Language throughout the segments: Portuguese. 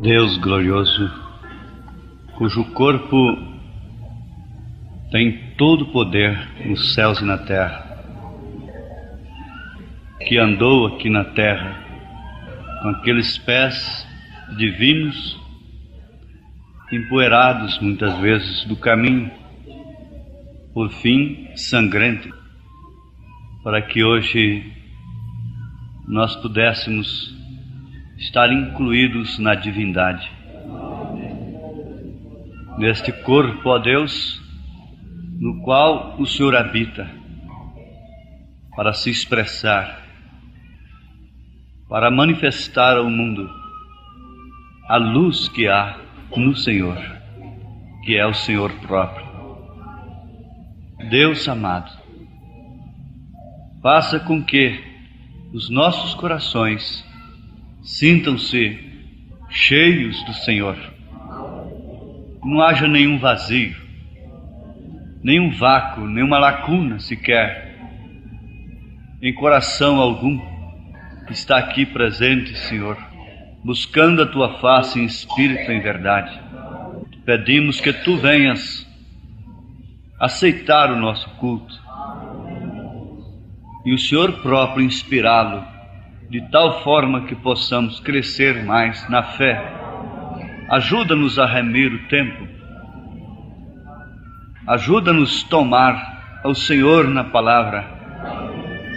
Deus glorioso, cujo corpo tem todo o poder nos céus e na terra, que andou aqui na terra com aqueles pés divinos, empoeirados muitas vezes do caminho, por fim sangrento, para que hoje nós pudéssemos estar incluídos na divindade. Neste corpo, ó Deus, no qual o Senhor habita, para se expressar, para manifestar ao mundo a luz que há no Senhor, que é o Senhor próprio. Deus amado, faça com que os nossos corações sintam-se cheios do Senhor. Não haja nenhum vazio, nenhum vácuo, nenhuma lacuna sequer em coração algum que está aqui presente, Senhor, buscando a Tua face em espírito e em verdade. Pedimos que Tu venhas aceitar o nosso culto e o Senhor próprio inspirá-lo de tal forma que possamos crescer mais na fé. Ajuda-nos a remir o tempo. Ajuda-nos a tomar ao Senhor na palavra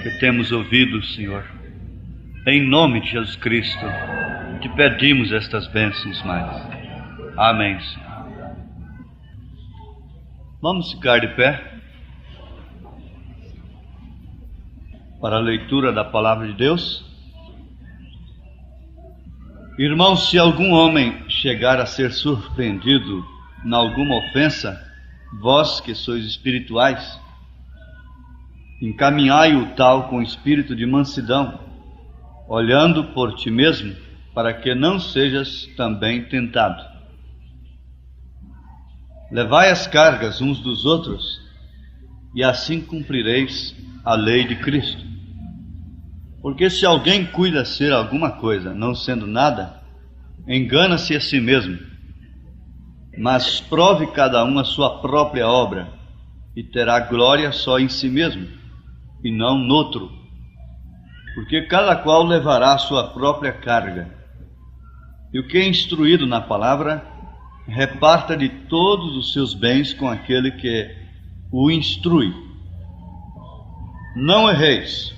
que temos ouvido, Senhor. Em nome de Jesus Cristo, te pedimos estas bênçãos mais. Amém, Senhor. Vamos ficar de pé para a leitura da palavra de Deus. Irmãos, se algum homem chegar a ser surpreendido em alguma ofensa, vós que sois espirituais, encaminhai o tal com espírito de mansidão, olhando por ti mesmo, para que não sejas também tentado. Levai as cargas uns dos outros, e assim cumprireis a lei de Cristo. Porque se alguém cuida ser alguma coisa, não sendo nada, engana-se a si mesmo. Mas prove cada um a sua própria obra, e terá glória só em si mesmo, e não noutro. Porque cada qual levará a sua própria carga. E o que é instruído na palavra, reparta de todos os seus bens com aquele que o instrui. Não erreis.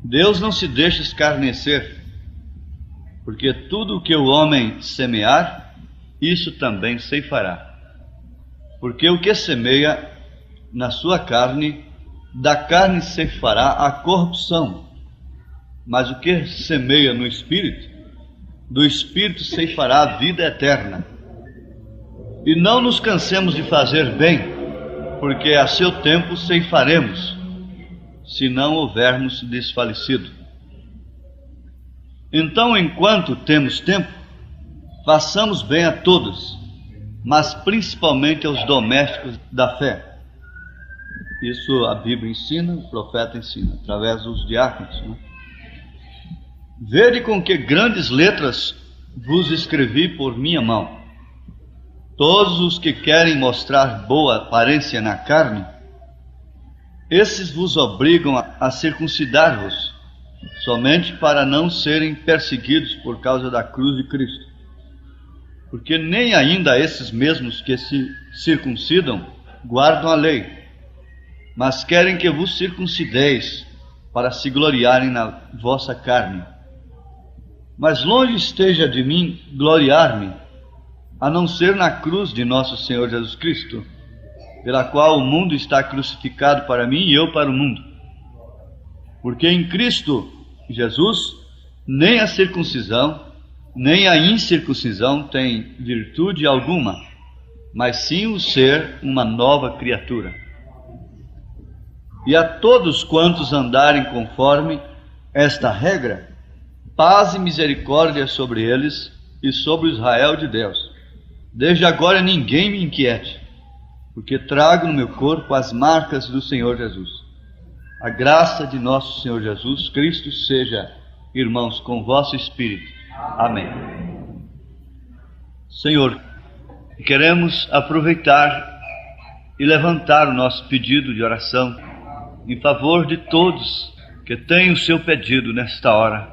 Deus não se deixa escarnecer, porque tudo o que o homem semear, isso também ceifará. Porque o que semeia na sua carne, da carne ceifará a corrupção, mas o que semeia no Espírito, do Espírito ceifará a vida eterna. E não nos cansemos de fazer bem, porque a seu tempo ceifaremos, se não houvermos desfalecido. Então, enquanto temos tempo, façamos bem a todos, mas principalmente aos domésticos da fé. Isso a Bíblia ensina, o profeta ensina, através dos diáconos, né? Vede com que grandes letras vos escrevi por minha mão. Todos os que querem mostrar boa aparência na carne, esses vos obrigam a circuncidar-vos, somente para não serem perseguidos por causa da cruz de Cristo. Porque nem ainda esses mesmos que se circuncidam guardam a lei, mas querem que vos circuncideis para se gloriarem na vossa carne. Mas longe esteja de mim gloriar-me, a não ser na cruz de nosso Senhor Jesus Cristo, pela qual o mundo está crucificado para mim e eu para o mundo. Porque em Cristo Jesus, nem a circuncisão, nem a incircuncisão tem virtude alguma, mas sim o ser uma nova criatura. E a todos quantos andarem conforme esta regra, paz e misericórdia sobre eles e sobre o Israel de Deus. Desde agora ninguém me inquiete, porque trago no meu corpo as marcas do Senhor Jesus. A graça de nosso Senhor Jesus Cristo seja, irmãos, com vosso espírito. Amém. Senhor, queremos aproveitar e levantar o nosso pedido de oração em favor de todos que têm o seu pedido nesta hora.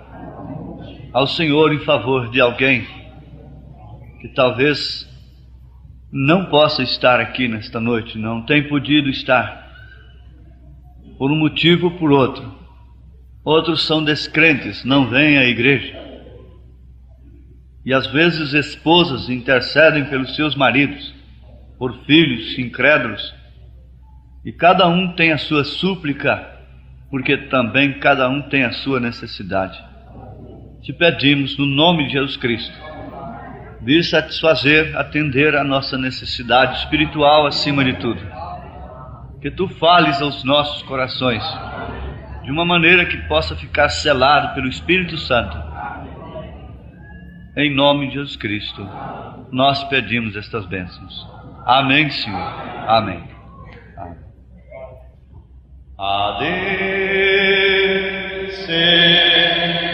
Ao Senhor em favor de alguém que talvez não possa estar aqui nesta noite, não tem podido estar, por um motivo ou por outro. Outros são descrentes, não vêm à igreja. E às vezes esposas intercedem pelos seus maridos, por filhos incrédulos. E cada um tem a sua súplica, porque também cada um tem a sua necessidade. Te pedimos, no nome de Jesus Cristo, vir satisfazer, atender a nossa necessidade espiritual acima de tudo. Que Tu fales aos nossos corações, de uma maneira que possa ficar selado pelo Espírito Santo. Em nome de Jesus Cristo, nós pedimos estas bênçãos. Amém, Senhor. Amém. Amém. A Deus seja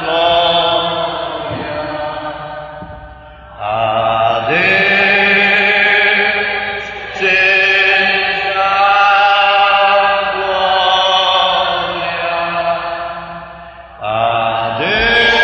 glória. A Deus seja glória. A Deus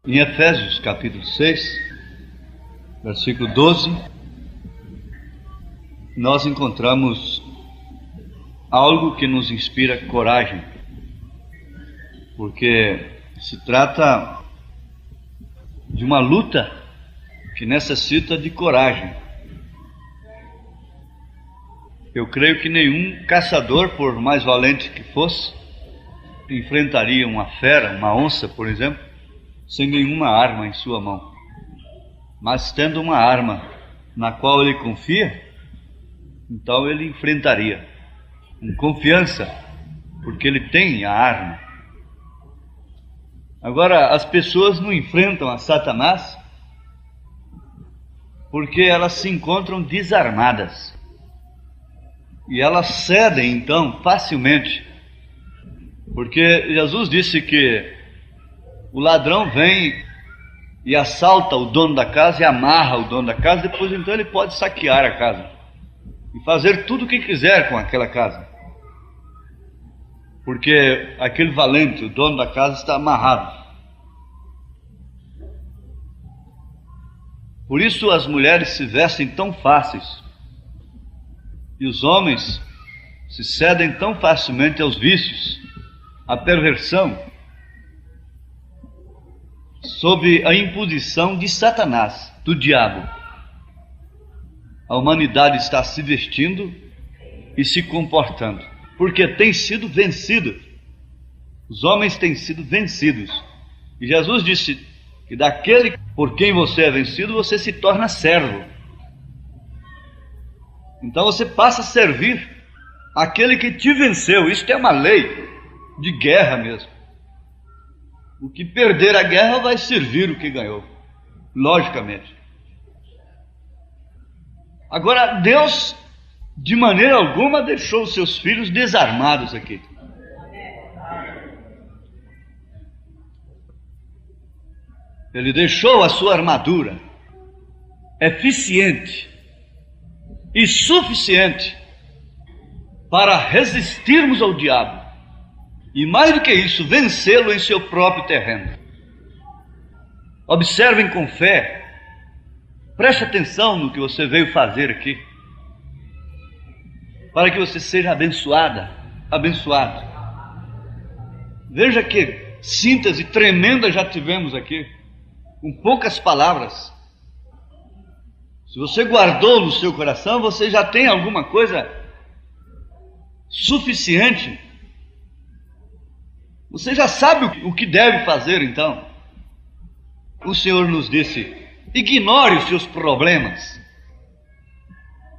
Em Efésios capítulo 6, versículo 12, nós encontramos algo que nos inspira coragem, porque se trata de uma luta que necessita de coragem. Eu creio que nenhum caçador, por mais valente que fosse, enfrentaria uma fera, uma onça, por exemplo, sem nenhuma arma em sua mão. Mas tendo uma arma na qual ele confia, então ele enfrentaria com confiança, porque ele tem a arma. Agora, as pessoas não enfrentam a Satanás porque elas se encontram desarmadas. E elas cedem então facilmente, porque Jesus disse que o ladrão vem e assalta o dono da casa e amarra o dono da casa, depois então ele pode saquear a casa e fazer tudo o que quiser com aquela casa, porque aquele valente, o dono da casa, está amarrado. Por isso as mulheres se vestem tão fáceis e os homens se cedem tão facilmente aos vícios, à perversão, sob a imposição de Satanás, do diabo. A humanidade está se vestindo e se comportando, porque tem sido vencida. Os homens têm sido vencidos. E Jesus disse que daquele por quem você é vencido, você se torna servo. Então você passa a servir aquele que te venceu. Isso é uma lei de guerra mesmo. O que perder a guerra vai servir o que ganhou, logicamente. Agora, Deus, de maneira alguma, deixou os seus filhos desarmados aqui. Ele deixou a sua armadura eficiente e suficiente para resistirmos ao diabo. E mais do que isso, vencê-lo em seu próprio terreno. Observem com fé. Preste atenção no que você veio fazer aqui, para que você seja abençoado. Veja que síntese tremenda já tivemos aqui, com poucas palavras. Se você guardou no seu coração, você já tem alguma coisa suficiente. Você já sabe o que deve fazer, então. O Senhor nos disse: ignore os seus problemas,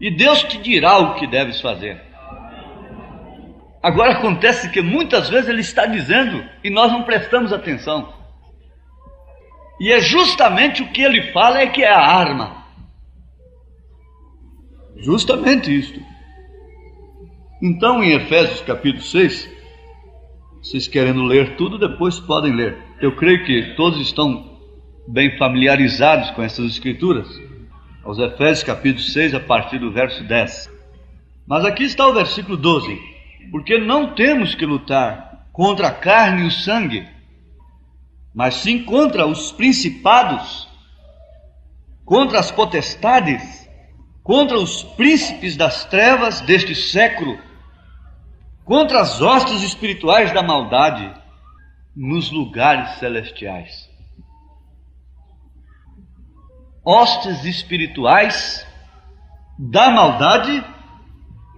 e Deus te dirá o que deves fazer. Agora acontece que muitas vezes Ele está dizendo e nós não prestamos atenção. E é justamente o que Ele fala é que é a arma. Justamente isto. Então, em Efésios capítulo 6, vocês querendo ler tudo, depois podem ler. Eu creio que todos estão bem familiarizados com essas escrituras. Aos Efésios capítulo 6, a partir do verso 10. Mas aqui está o versículo 12. Porque não temos que lutar contra a carne e o sangue, mas sim contra os principados, contra as potestades, contra os príncipes das trevas deste século, contra as hostes espirituais da maldade nos lugares celestiais. Hostes espirituais da maldade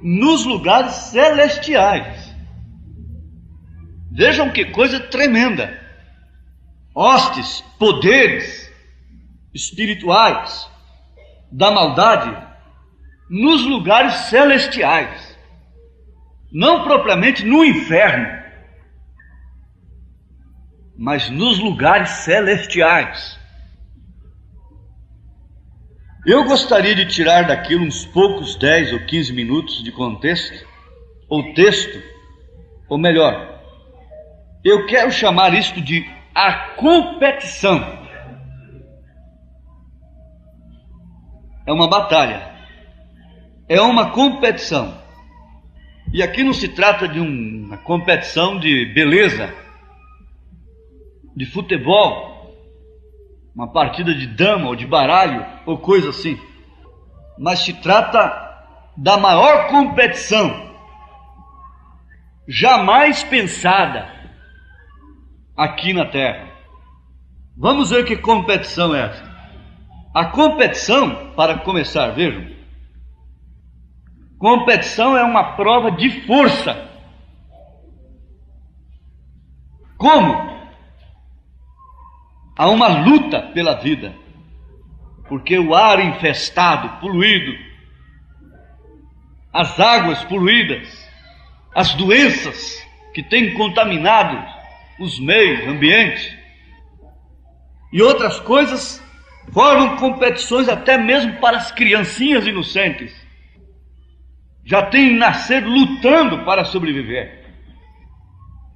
nos lugares celestiais. Vejam que coisa tremenda. Hostes, poderes espirituais da maldade nos lugares celestiais, não propriamente no inferno, mas nos lugares celestiais. Eu gostaria de tirar daquilo uns poucos 10 ou 15 minutos de contexto, ou texto, ou melhor, eu quero chamar isto de a competição. É uma batalha, é uma competição. E aqui não se trata de uma competição de beleza, de futebol, uma partida de dama ou de baralho ou coisa assim, mas se trata da maior competição jamais pensada aqui na Terra. Vamos ver que competição é essa. A competição, para começar, vejam, competição é uma prova de força. Como? Há uma luta pela vida, porque o ar infestado, poluído, as águas poluídas, as doenças que têm contaminado os meios ambientes e outras coisas formam competições até mesmo para as criancinhas inocentes. Já têm nascido lutando para sobreviver.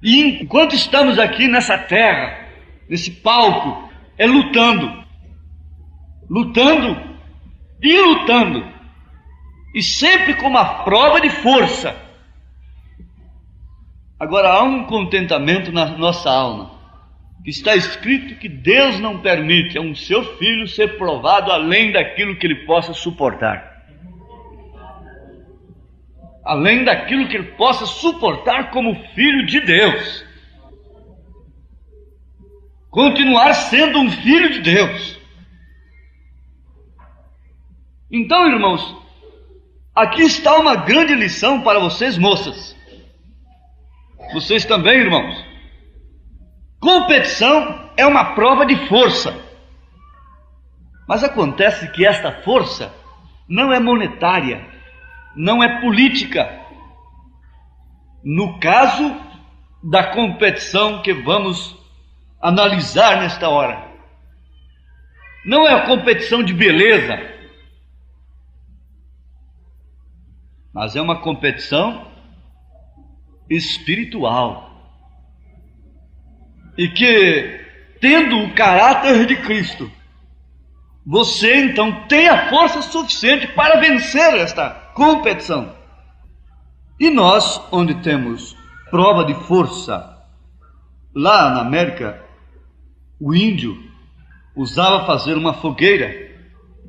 E enquanto estamos aqui nessa terra, nesse palco, é lutando, e sempre com uma prova de força. Agora há um contentamento na nossa alma, que está escrito que Deus não permite a um seu filho ser provado além daquilo que ele possa suportar. Além daquilo que ele possa suportar como filho de Deus. Continuar sendo um filho de Deus. Então, irmãos, aqui está uma grande lição para vocês, moças. Vocês também, irmãos. Competição é uma prova de força. Mas acontece que esta força não é monetária, não é política. No caso da competição que vamos analisar nesta hora, não é a competição de beleza, mas é uma competição espiritual, e que, tendo o caráter de Cristo, você então tem a força suficiente para vencer esta competição. E nós, onde temos prova de força, lá na América, o índio usava fazer uma fogueira,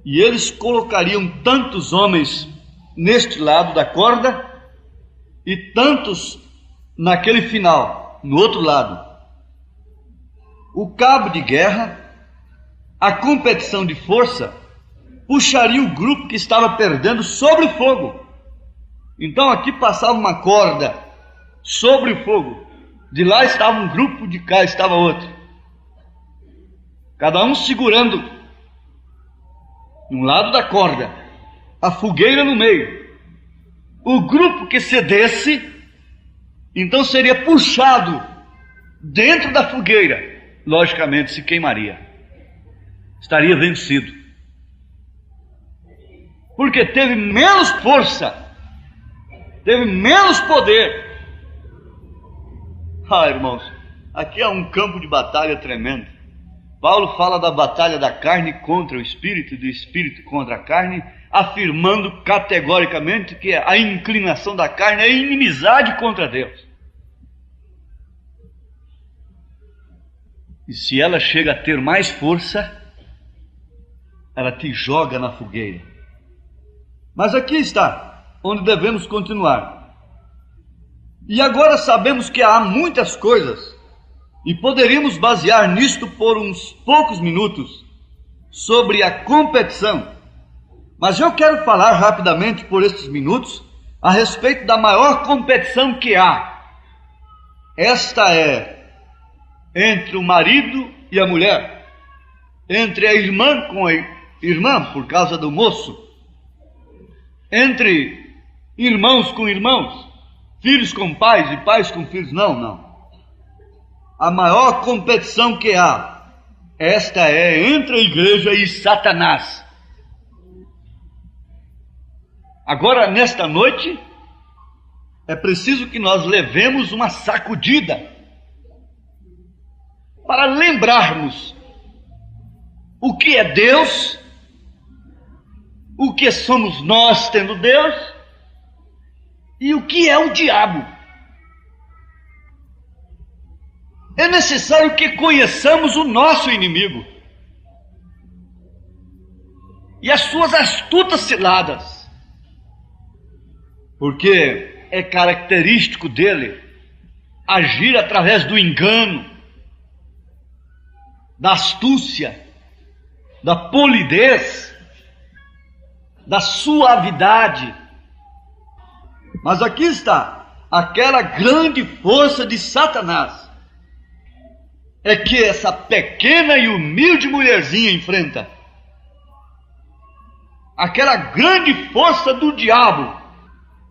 e eles colocariam tantos homens neste lado da corda e tantos naquele final, no outro lado. O cabo de guerra, a competição de força, puxaria o grupo que estava perdendo sobre o fogo. Então aqui passava uma corda sobre o fogo, de lá estava um grupo, de cá estava outro, cada um segurando um lado da corda, a fogueira no meio. O grupo que cedesse, então seria puxado dentro da fogueira, logicamente se queimaria, estaria vencido, porque teve menos força, teve menos poder. Irmãos, aqui é um campo de batalha tremendo. Paulo fala da batalha da carne contra o espírito e do espírito contra a carne, afirmando categoricamente que a inclinação da carne é inimizade contra Deus. E se ela chega a ter mais força, ela te joga na fogueira. Mas aqui está onde devemos continuar. E agora sabemos que há muitas coisas, e poderíamos basear nisto por uns poucos minutos, sobre a competição. Mas eu quero falar rapidamente por estes minutos a respeito da maior competição que há. Esta é entre o marido e a mulher, entre a irmã com a irmã, por causa do moço, entre irmãos com irmãos, filhos com pais e pais com filhos. Não. A maior competição que há, esta é entre a igreja e Satanás. Agora, nesta noite, é preciso que nós levemos uma sacudida para lembrarmos o que é Deus, o que somos nós tendo Deus e o que é o diabo. É necessário que conheçamos o nosso inimigo e as suas astutas ciladas, porque é característico dele agir através do engano, da astúcia, da polidez, da suavidade. Mas aqui está aquela grande força de Satanás, é que essa pequena e humilde mulherzinha enfrenta. Aquela grande força do diabo,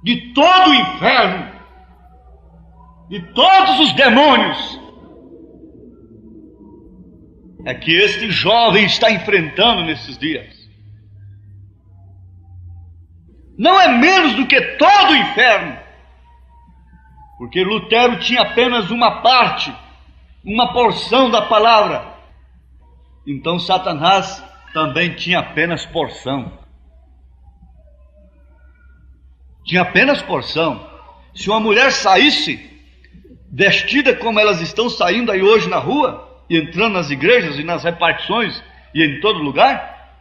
de todo o inferno, de todos os demônios, é que este jovem está enfrentando nesses dias. Não é menos do que todo o inferno, porque Lutero tinha apenas uma parte, uma porção da palavra. Então Satanás também tinha apenas porção. Tinha apenas porção. Se uma mulher saísse vestida como elas estão saindo aí hoje na rua, e entrando nas igrejas e nas repartições e em todo lugar,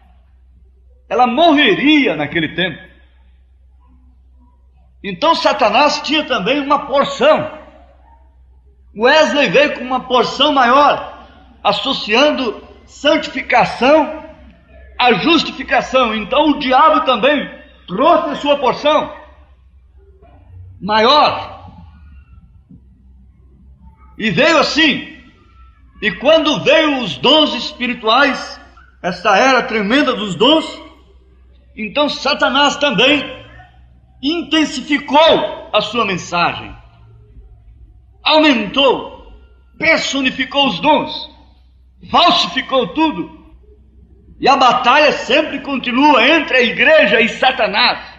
ela morreria naquele tempo. Então Satanás tinha também uma porção. Wesley veio com uma porção maior, associando santificação à justificação. Então o diabo também trouxe a sua porção maior, e veio assim. E quando veio os dons espirituais, essa era tremenda dos dons, então Satanás também intensificou a sua mensagem, aumentou, personificou os dons, falsificou tudo, e a batalha sempre continua entre a igreja e Satanás.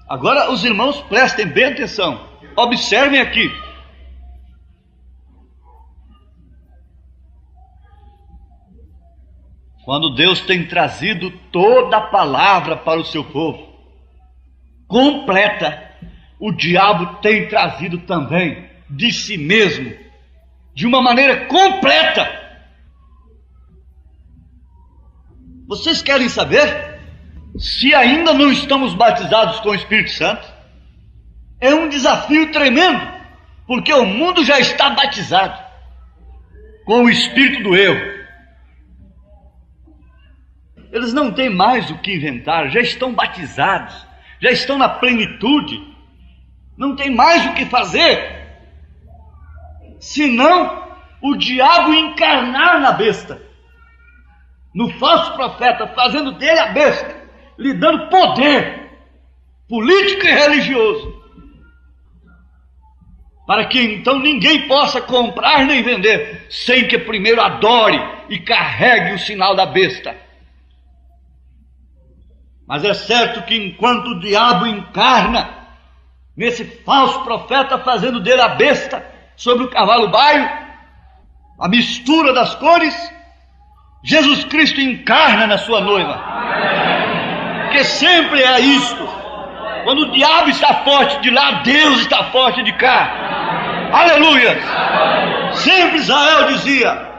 Agora os irmãos prestem bem atenção, observem aqui. Quando Deus tem trazido toda a palavra para o seu povo, completa, o diabo tem trazido também de si mesmo, de uma maneira completa, Vocês querem saber se ainda não estamos batizados com o Espírito Santo? É um desafio tremendo, porque o mundo já está batizado com o espírito do eu. Eles não têm mais o que inventar, já estão batizados, já estão na plenitude, não tem mais o que fazer, senão o diabo encarnar na besta, no falso profeta, fazendo dele a besta, lhe dando poder político e religioso, para que então ninguém possa comprar nem vender, sem que primeiro adore e carregue o sinal da besta. Mas é certo que enquanto o diabo encarna nesse falso profeta, fazendo dele a besta sobre o cavalo baio, a mistura das cores, Jesus Cristo encarna na sua noiva. Porque sempre é isto. Quando o diabo está forte de lá, Deus está forte de cá. Aleluia! Sempre Israel dizia: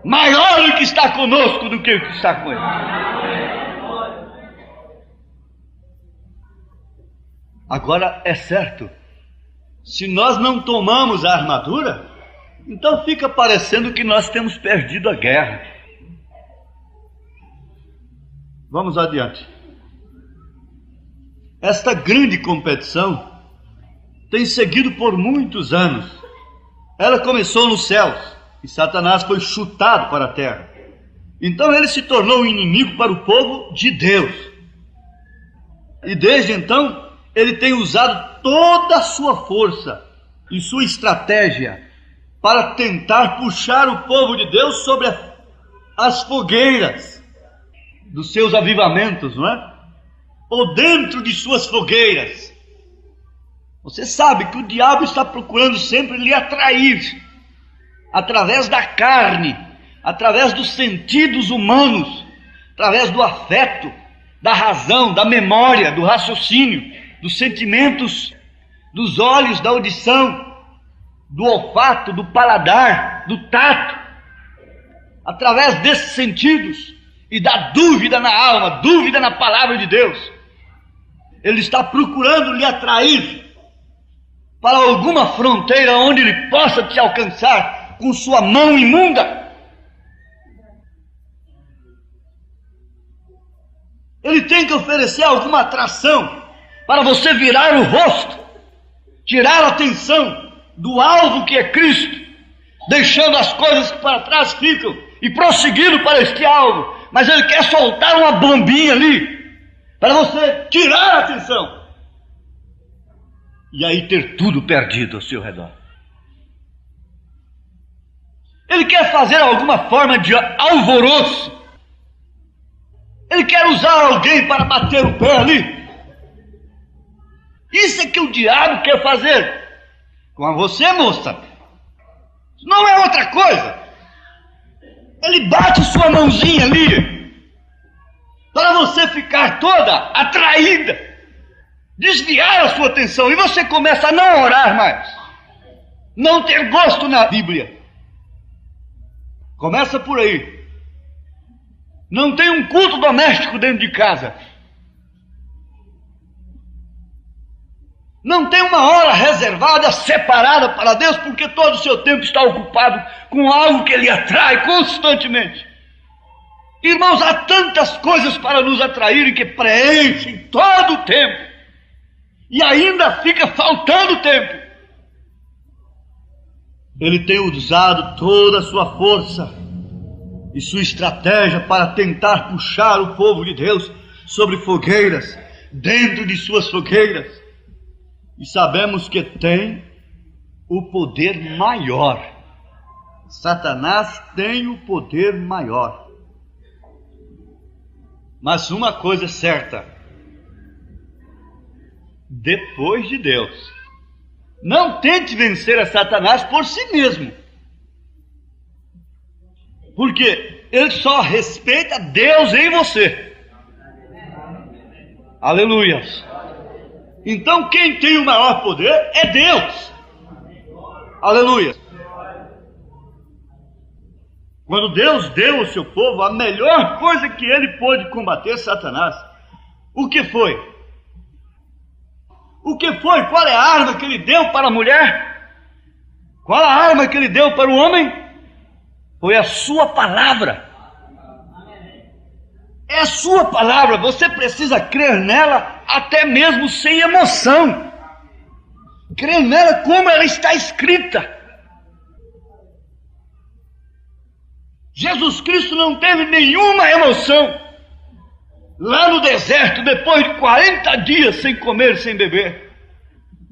maior o que está conosco do que o que está com ele. Agora é certo, se nós não tomamos a armadura, então fica parecendo que nós temos perdido a guerra. Vamos adiante. Esta grande competição tem seguido por muitos anos. Ela começou nos céus e Satanás foi chutado para a terra. Então ele se tornou inimigo para o povo de Deus. E desde então ele tem usado toda a sua força e sua estratégia para tentar puxar o povo de Deus sobre as fogueiras dos seus avivamentos, não é? Ou dentro de suas fogueiras. Você sabe que o diabo está procurando sempre lhe atrair, através da carne, através dos sentidos humanos, através do afeto, da razão, da memória, do raciocínio, dos sentimentos, dos olhos, da audição, do olfato, do paladar, do tato, através desses sentidos e da dúvida na alma, dúvida na palavra de Deus. Ele está procurando lhe atrair para alguma fronteira onde ele possa te alcançar com sua mão imunda. Ele tem que oferecer alguma atração para você virar o rosto, tirar a atenção do alvo que é Cristo, deixando as coisas que para trás ficam e prosseguindo para este alvo. Mas ele quer soltar uma bombinha ali para você tirar a atenção e aí ter tudo perdido ao seu redor. Ele quer fazer alguma forma de alvoroço. Ele quer usar alguém para bater o pé ali. Isso é que o diabo quer fazer com você, moça. Não é outra coisa. Ele bate sua mãozinha ali para você ficar toda atraída, desviar a sua atenção, e você começa a não orar mais, não ter gosto na Bíblia. Começa por aí. Não tem um culto doméstico dentro de casa. Não tem uma hora reservada, separada para Deus, porque todo o seu tempo está ocupado com algo que Ele atrai constantemente. Irmãos, há tantas coisas para nos atraírem que preenchem todo o tempo, e ainda fica faltando tempo. Ele tem usado toda a sua força e sua estratégia para tentar puxar o povo de Deus sobre fogueiras, dentro de suas fogueiras. E sabemos que tem o poder maior. Satanás tem o poder maior. Mas uma coisa é certa: depois de Deus, não tente vencer a Satanás por si mesmo, porque ele só respeita Deus em você. Aleluia. Então quem tem o maior poder é Deus. Aleluia. Quando Deus deu ao seu povo a melhor coisa que ele pôde combater Satanás, o que foi? O que foi? Qual é a arma que ele deu para a mulher? Qual a arma que ele deu para o homem? Foi a sua palavra. É a sua palavra. Você precisa crer nela até mesmo sem emoção. Crer nela como ela está escrita. Jesus Cristo não teve nenhuma emoção lá no deserto, depois de 40 dias sem comer e sem beber,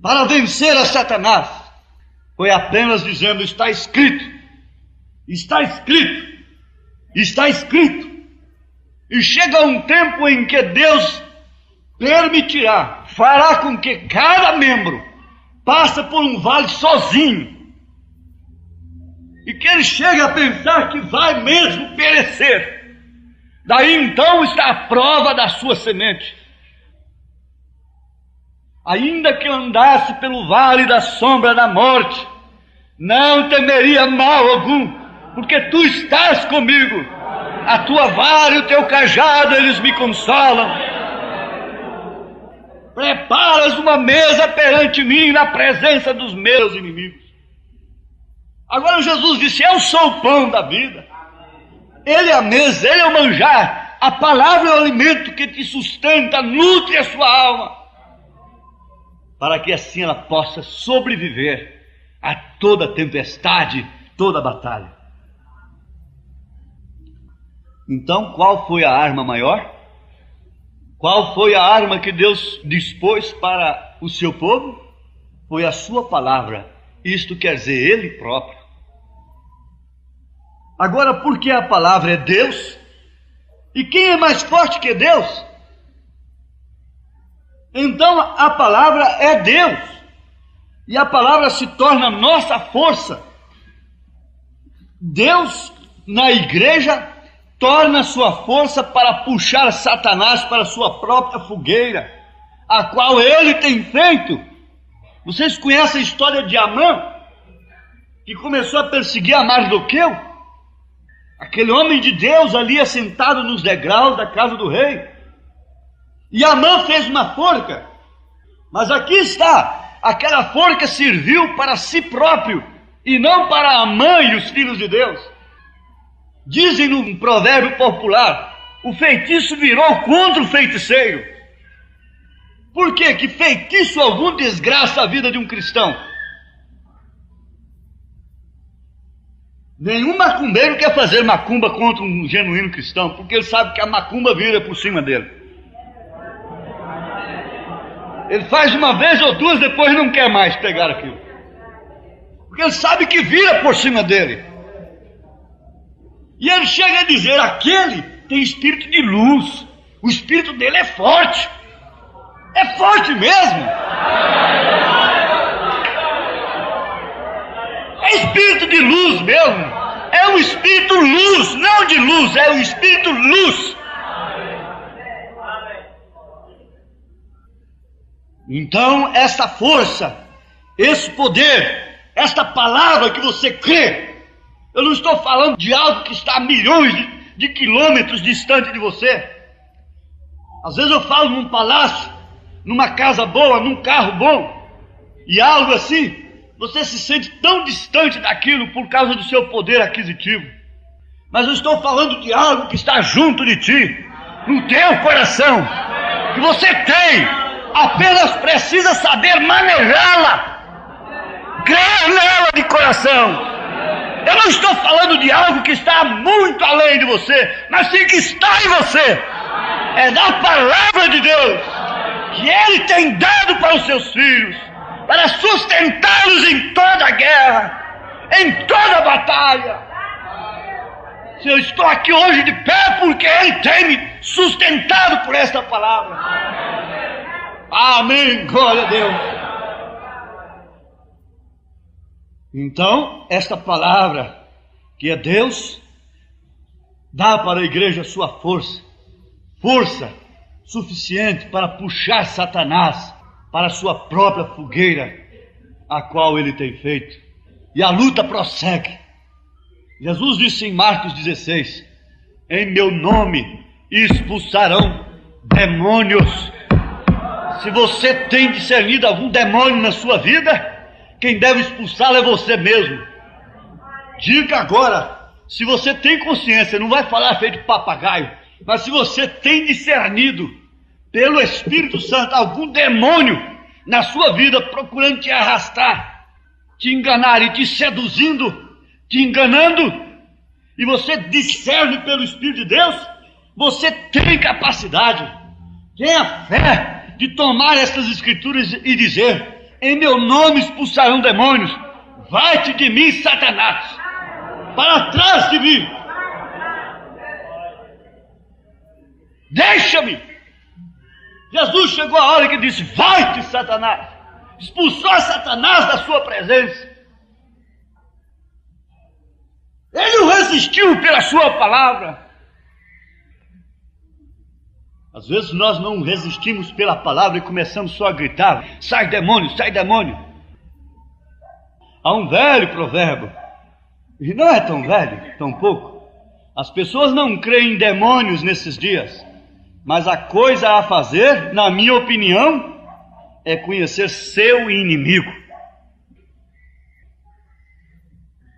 para vencer a Satanás. Foi apenas dizendo: está escrito, está escrito, está escrito. E chega um tempo em que Deus permitirá, fará com que cada membro passe por um vale sozinho, e que ele chegue a pensar que vai mesmo perecer. Daí então está a prova da sua semente. Ainda que eu andasse pelo vale da sombra da morte, não temeria mal algum, porque tu estás comigo. A tua vara e o teu cajado, eles me consolam. Preparas uma mesa perante mim na presença dos meus inimigos. Agora Jesus disse: eu sou o pão da vida. Ele é a mesa, ele é o manjar. A palavra é o alimento que te sustenta, nutre a sua alma, para que assim ela possa sobreviver a toda tempestade, toda batalha. Então, qual foi a arma maior? Qual foi a arma que Deus dispôs para o seu povo? Foi a sua palavra. Isto quer dizer Ele próprio. Agora, porque a palavra é Deus, e quem é mais forte que Deus? Então a palavra é Deus, e a palavra se torna nossa força. Deus, na igreja, torna sua força para puxar Satanás para a sua própria fogueira, a qual ele tem feito. Vocês conhecem a história de Amã, que começou a perseguir a Mardoqueu? Aquele homem de Deus ali assentado nos degraus da casa do rei. E Amã fez uma forca, mas aqui está, aquela forca serviu para si próprio, e não para Amã e os filhos de Deus. Dizem no provérbio popular: o feitiço virou contra o feiticeiro. Por quê? Que feitiço algum desgraça a vida de um cristão. Nenhum macumbeiro quer fazer macumba contra um genuíno cristão, porque ele sabe que a macumba vira por cima dele. Ele faz uma vez ou duas, depois não quer mais pegar aquilo, porque ele sabe que vira por cima dele. E ele chega a dizer: aquele tem espírito de luz, o espírito dele é forte. É forte mesmo. É espírito de luz mesmo. É um espírito luz, não de luz, é um espírito luz. Então, essa força, esse poder, esta palavra que você crê, eu não estou falando de algo que está a milhões de quilômetros distante de você. Às vezes eu falo num palácio, numa casa boa, num carro bom, e algo assim, você se sente tão distante daquilo por causa do seu poder aquisitivo. Mas eu estou falando de algo que está junto de ti, no teu coração, que você tem, apenas precisa saber manejá-la, crer nela de coração. Eu não estou falando de algo que está muito além de você, mas sim que está em você. É da palavra de Deus que Ele tem dado para os seus filhos, para sustentá-los em toda guerra, em toda batalha. Se eu estou aqui hoje de pé, porque Ele tem me sustentado por esta palavra. Amém, glória a Deus. Então, esta palavra, que é Deus, dá para a igreja sua força suficiente para puxar Satanás para a sua própria fogueira, a qual ele tem feito. E a luta prossegue. Jesus disse em Marcos 16: em meu nome expulsarão demônios. Se você tem discernido algum demônio na sua vida, quem deve expulsá-lo é você mesmo. Diga agora, se você tem consciência, não vai falar feito papagaio, mas se você tem discernido pelo Espírito Santo algum demônio na sua vida procurando te arrastar, te enganar e te seduzindo, te enganando, e você discerne pelo Espírito de Deus, você tem capacidade, tem a fé de tomar essas escrituras e dizer: em meu nome expulsarão demônios. Vai-te de mim, Satanás, para trás de mim, deixa-me. Jesus chegou a hora que disse: vai-te, Satanás. Expulsou Satanás da sua presença. Ele o resistiu pela sua palavra. Às vezes nós não resistimos pela palavra e começamos só a gritar: sai demônio, sai demônio. Há um velho provérbio, e não é tão velho, tão pouco. As pessoas não creem em demônios nesses dias, mas a coisa a fazer, na minha opinião, é conhecer seu inimigo.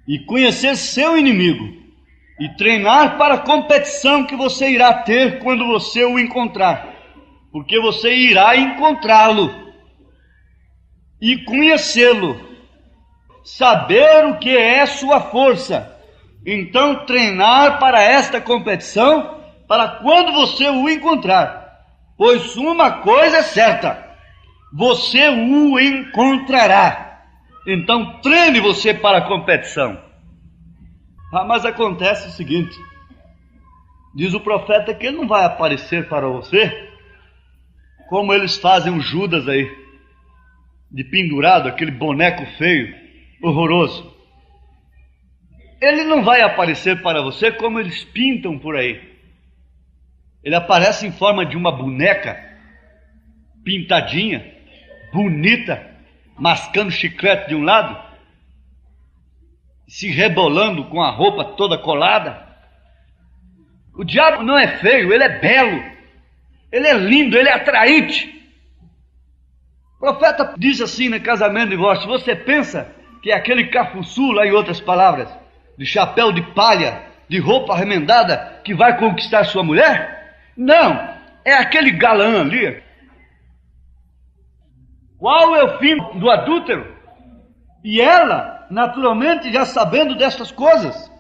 E conhecer seu inimigo e treinar para a competição que você irá ter quando você o encontrar, porque você irá encontrá-lo e conhecê-lo, saber o que é sua força. Então treinar para esta competição, para quando você o encontrar, pois uma coisa é certa: você o encontrará. Então treine você para a competição. Mas acontece o seguinte: diz o profeta que ele não vai aparecer para você como eles fazem o Judas aí, de pendurado, aquele boneco feio, horroroso. Ele não vai aparecer para você como eles pintam por aí. Ele aparece em forma de uma boneca pintadinha, bonita, mascando chiclete de um lado, se rebolando com a roupa toda colada. O diabo não é feio, ele é belo, ele é lindo, ele é atraente. O profeta diz assim no Casamento e Divórcio: você pensa que é aquele cafuçu, lá em outras palavras, de chapéu de palha, de roupa remendada, que vai conquistar sua mulher? Não, é aquele galã ali. Qual é o fim do adúltero? E ela, naturalmente, já sabendo dessas coisas,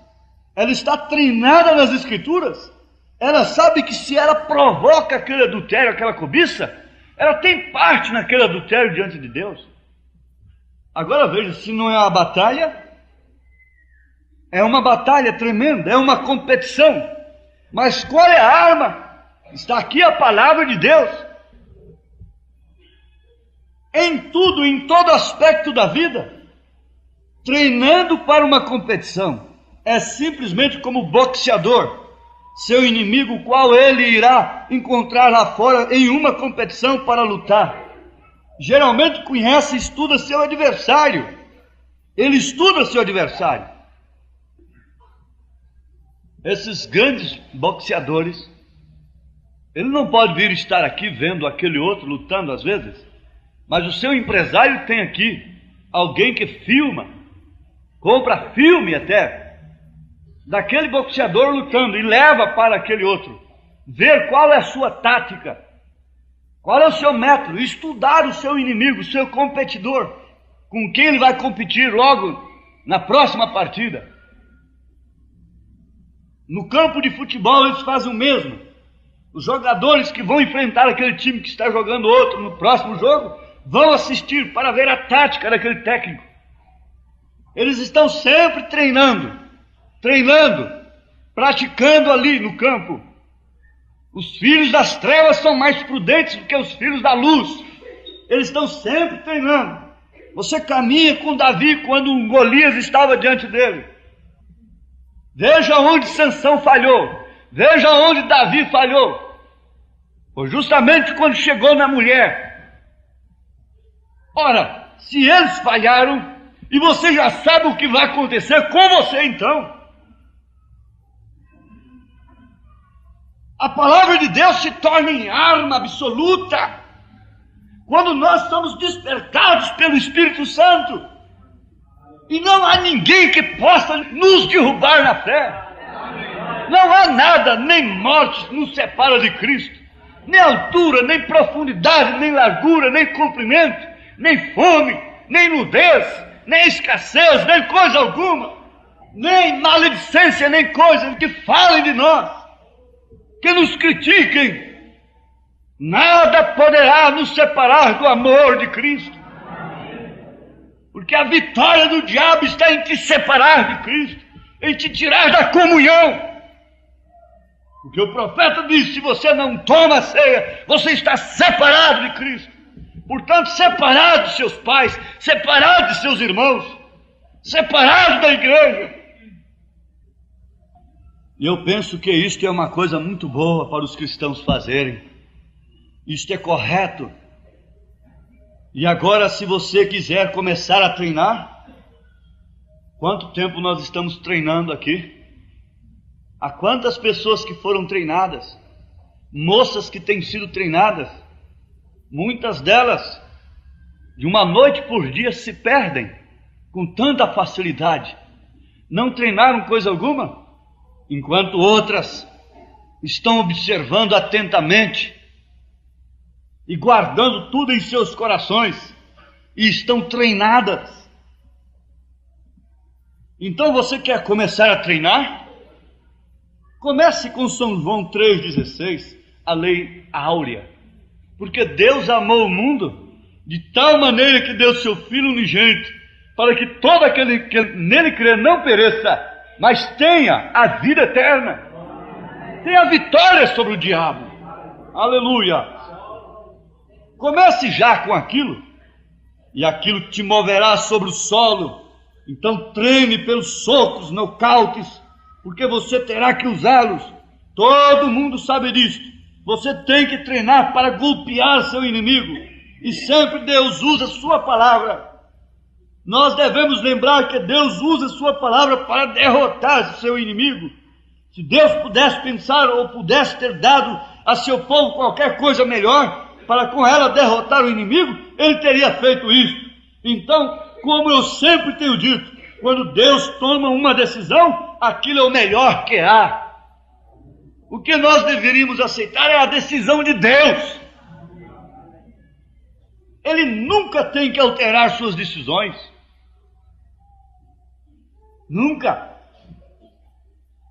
ela está treinada nas Escrituras. Ela sabe que se ela provoca aquele adultério, aquela cobiça, ela tem parte naquele adultério diante de Deus. Agora veja, se não é uma batalha, é uma batalha tremenda, é uma competição. Mas qual é a arma? Está aqui a palavra de Deus. Em tudo, em todo aspecto da vida, treinando para uma competição, é simplesmente como boxeador, seu inimigo, qual ele irá encontrar lá fora em uma competição para lutar. Geralmente conhece e estuda seu adversário. Ele estuda seu adversário. Esses grandes boxeadores, ele não pode vir estar aqui vendo aquele outro lutando às vezes, mas o seu empresário tem aqui alguém que filma, compra filme até, daquele boxeador lutando e leva para aquele outro, ver qual é a sua tática, qual é o seu método, estudar o seu inimigo, o seu competidor, com quem ele vai competir logo na próxima partida. No campo de futebol eles fazem o mesmo. Os jogadores que vão enfrentar aquele time que está jogando outro no próximo jogo, vão assistir para ver a tática daquele técnico. Eles estão sempre treinando, praticando ali no campo. Os filhos das trevas são mais prudentes do que os filhos da luz. Eles estão sempre treinando. Você caminha com Davi quando um Golias estava diante dele. Veja onde Sansão falhou, veja onde Davi falhou. Foi justamente quando chegou na mulher. Ora, se eles falharam, e você já sabe o que vai acontecer com você então, A palavra de Deus se torna em arma absoluta quando nós somos despertados pelo Espírito Santo. E não há ninguém que possa nos derrubar na fé. Não há nada, nem morte nos separa de Cristo. Nem altura, nem profundidade, nem largura, nem comprimento, nem fome, nem nudez, nem escassez, nem coisa alguma, nem maledicência, nem coisa que falem de nós, que nos critiquem. Nada poderá nos separar do amor de Cristo. Porque a vitória do diabo está em te separar de Cristo, em te tirar da comunhão. Porque o profeta disse: se você não toma a ceia, você está separado de Cristo. Portanto, separado de seus pais, separado de seus irmãos, separado da igreja. E eu penso que isto é uma coisa muito boa para os cristãos fazerem. Isto é correto. E agora, se você quiser começar a treinar, quanto tempo nós estamos treinando aqui? Há quantas pessoas que foram treinadas, moças que têm sido treinadas, muitas delas, de uma noite por dia, se perdem com tanta facilidade. Não treinaram coisa alguma, enquanto outras estão observando atentamente e guardando tudo em seus corações e estão treinadas. Então você quer começar a treinar? Comece com São João 3,16, a lei áurea. Porque Deus amou o mundo de tal maneira que deu seu Filho unigênito, para que todo aquele que nele crê não pereça, mas tenha a vida eterna, tenha a vitória sobre o diabo. Aleluia! Comece já com aquilo, e aquilo te moverá sobre o solo. Então treine pelos socos, nocautes, porque você terá que usá-los. Todo mundo sabe disto. Você tem que treinar para golpear seu inimigo. E sempre Deus usa sua palavra. Nós devemos lembrar que Deus usa sua palavra para derrotar seu inimigo. Se Deus pudesse pensar ou pudesse ter dado a seu povo qualquer coisa melhor para com ela derrotar o inimigo, Ele teria feito isso. Então, como eu sempre tenho dito, quando Deus toma uma decisão, aquilo é o melhor que há. O que nós deveríamos aceitar é a decisão de Deus. Ele nunca tem que alterar suas decisões. Nunca.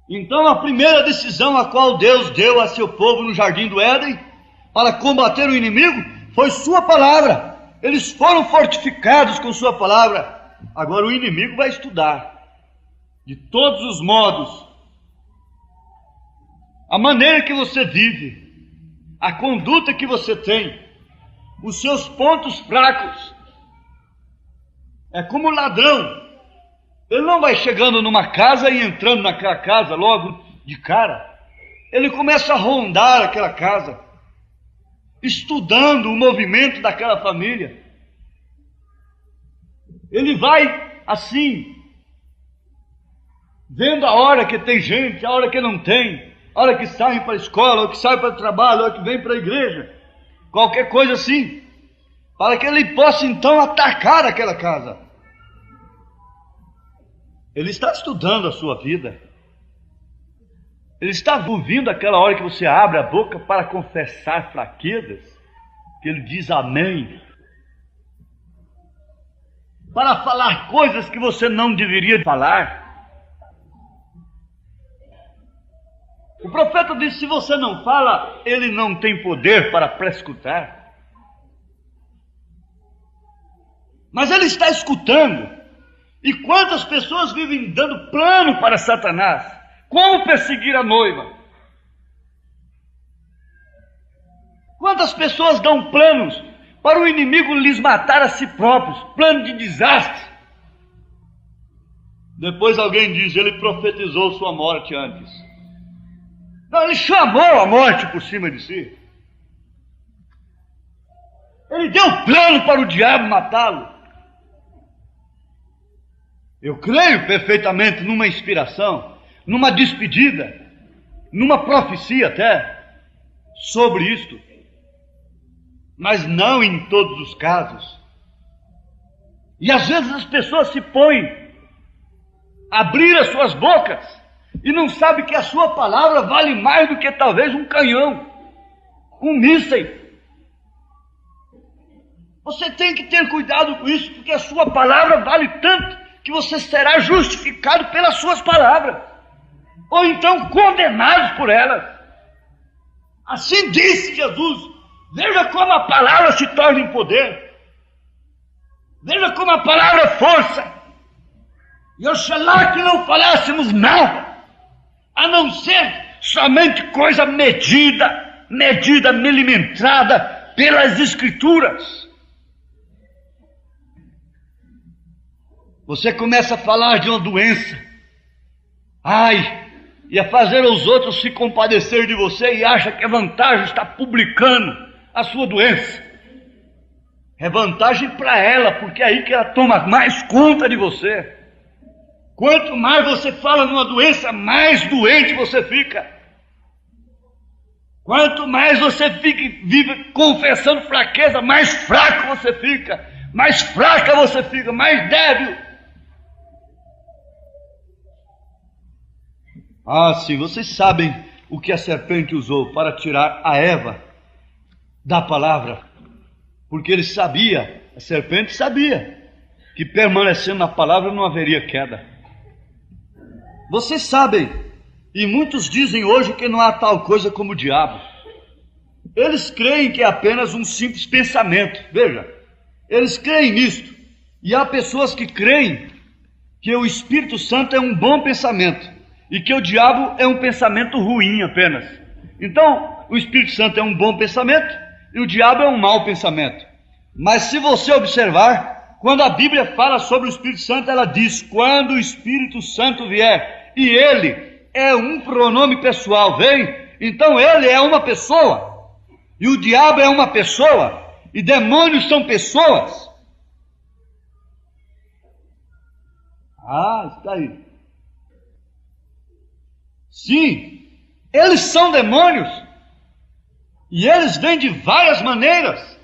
Então a primeira decisão a qual Deus deu a seu povo no jardim do Éden para combater o inimigo foi sua palavra. Eles foram fortificados com sua palavra. Agora o inimigo vai estudar de todos os modos a maneira que você vive, a conduta que você tem, os seus pontos fracos. É como ladrão. Ele não vai chegando numa casa e entrando naquela casa logo de cara. Ele começa a rondar aquela casa, estudando o movimento daquela família. Ele vai assim, vendo a hora que tem gente, a hora que não tem, a hora que saem para a escola, a hora que saem para o trabalho, a hora que vem para a igreja, qualquer coisa assim, para que ele possa então atacar aquela casa. Ele está estudando a sua vida. Ele está ouvindo aquela hora que você abre a boca para confessar fraquezas, que ele diz amém, para falar coisas que você não deveria falar. O profeta disse: se você não fala, ele não tem poder para prescutar. Mas ele está escutando. E quantas pessoas vivem dando plano para Satanás? Como perseguir a noiva? Quantas pessoas dão planos para o inimigo lhes matar a si próprios? Plano de desastre. Depois alguém diz: ele profetizou sua morte antes. Não, ele chamou a morte por cima de si. Ele deu plano para o diabo matá-lo. Eu creio perfeitamente numa inspiração, numa despedida, numa profecia até. sobre isto, mas não em todos os casos. E às vezes as pessoas se põem a abrir as suas bocas e não sabem que a sua palavra vale mais do que talvez um canhão, um míssil. Você tem que ter cuidado com isso, porque a sua palavra vale tanto que você será justificado pelas suas palavras, ou então condenado por elas. Assim disse Jesus. Veja como a palavra se torna em poder. Veja como a palavra é força. E oxalá que não falássemos nada, a não ser somente coisa medida, milimetrada pelas Escrituras. Você começa a falar de uma doença, e a fazer os outros se compadecer de você e acha que é vantagem estar publicando a sua doença. É vantagem para ela, porque é aí que ela toma mais conta de você. Quanto mais você fala numa doença, mais doente você fica. Quanto mais você vive confessando fraqueza, mais fraco você fica. Mais fraca você fica, mais débil. Sim, vocês sabem o que a serpente usou para tirar a Eva da palavra. Porque ele sabia, a serpente sabia, que permanecendo na palavra não haveria queda. Vocês sabem, e muitos dizem hoje que não há tal coisa como o diabo. Eles creem que é apenas um simples pensamento. Veja, eles creem nisto. E há pessoas que creem que o Espírito Santo é um bom pensamento e que o diabo é um pensamento ruim apenas. Então, o Espírito Santo é um bom pensamento e o diabo é um mau pensamento. Mas se você observar, quando a Bíblia fala sobre o Espírito Santo, ela diz: quando o Espírito Santo vier, e ele é um pronome pessoal, vem, então ele é uma pessoa, e o diabo é uma pessoa, e demônios são pessoas. Está aí. Sim, eles são demônios, e eles vêm de várias maneiras,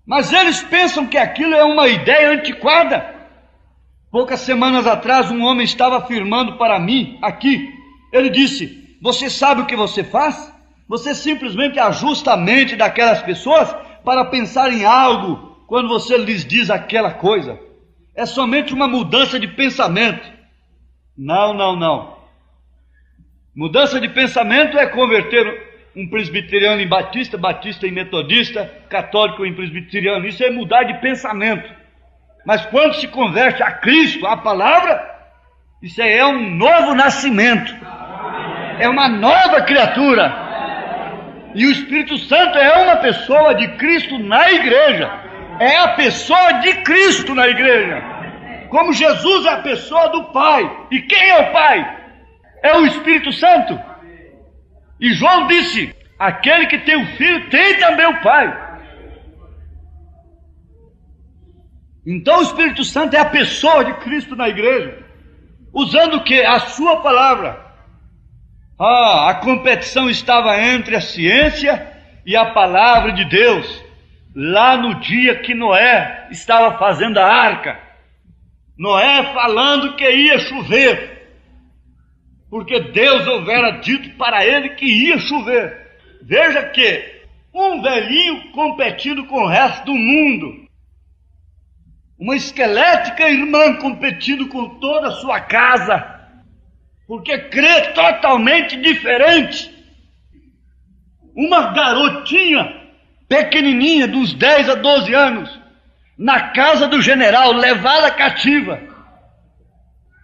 mas eles pensam que aquilo é uma ideia antiquada. Poucas semanas atrás, um homem estava afirmando para mim, aqui, ele disse: você sabe o que você faz? Você simplesmente ajusta a mente daquelas pessoas para pensar em algo quando você lhes diz aquela coisa. É somente uma mudança de pensamento. Não. Mudança de pensamento é converter um presbiteriano em batista, batista em metodista, católico em presbiteriano. Isso é mudar de pensamento. Mas quando se converte a Cristo, a palavra, isso aí é um novo nascimento. É uma nova criatura. E o Espírito Santo é uma pessoa de Cristo na igreja. É a pessoa de Cristo na igreja. Como Jesus é a pessoa do Pai. E quem é o Pai? É o Espírito Santo. E João disse: aquele que tem o Filho tem também o Pai. Então o Espírito Santo é a pessoa de Cristo na igreja, usando o que? A sua palavra. A competição estava entre a ciência e a palavra de Deus, lá no dia que Noé estava fazendo a arca. Noé falando que ia chover, porque Deus houvera dito para ele que ia chover. Veja que um velhinho competindo com o resto do mundo, uma esquelética irmã competindo com toda a sua casa, porque crê totalmente diferente. Uma garotinha pequenininha, dos 10 a 12 anos, na casa do general, levada cativa,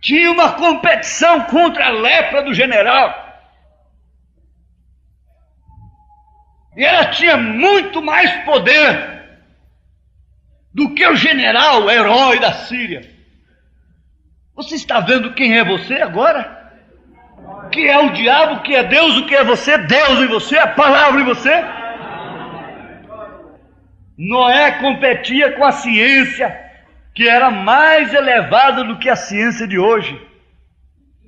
tinha uma competição contra a lepra do general. E ela tinha muito mais poder do que o general, o herói da Síria. Você está vendo quem é você agora? Que é o diabo, que é Deus, o que é você? Deus em você, a palavra em você. Noé competia com a ciência, que era mais elevada do que a ciência de hoje.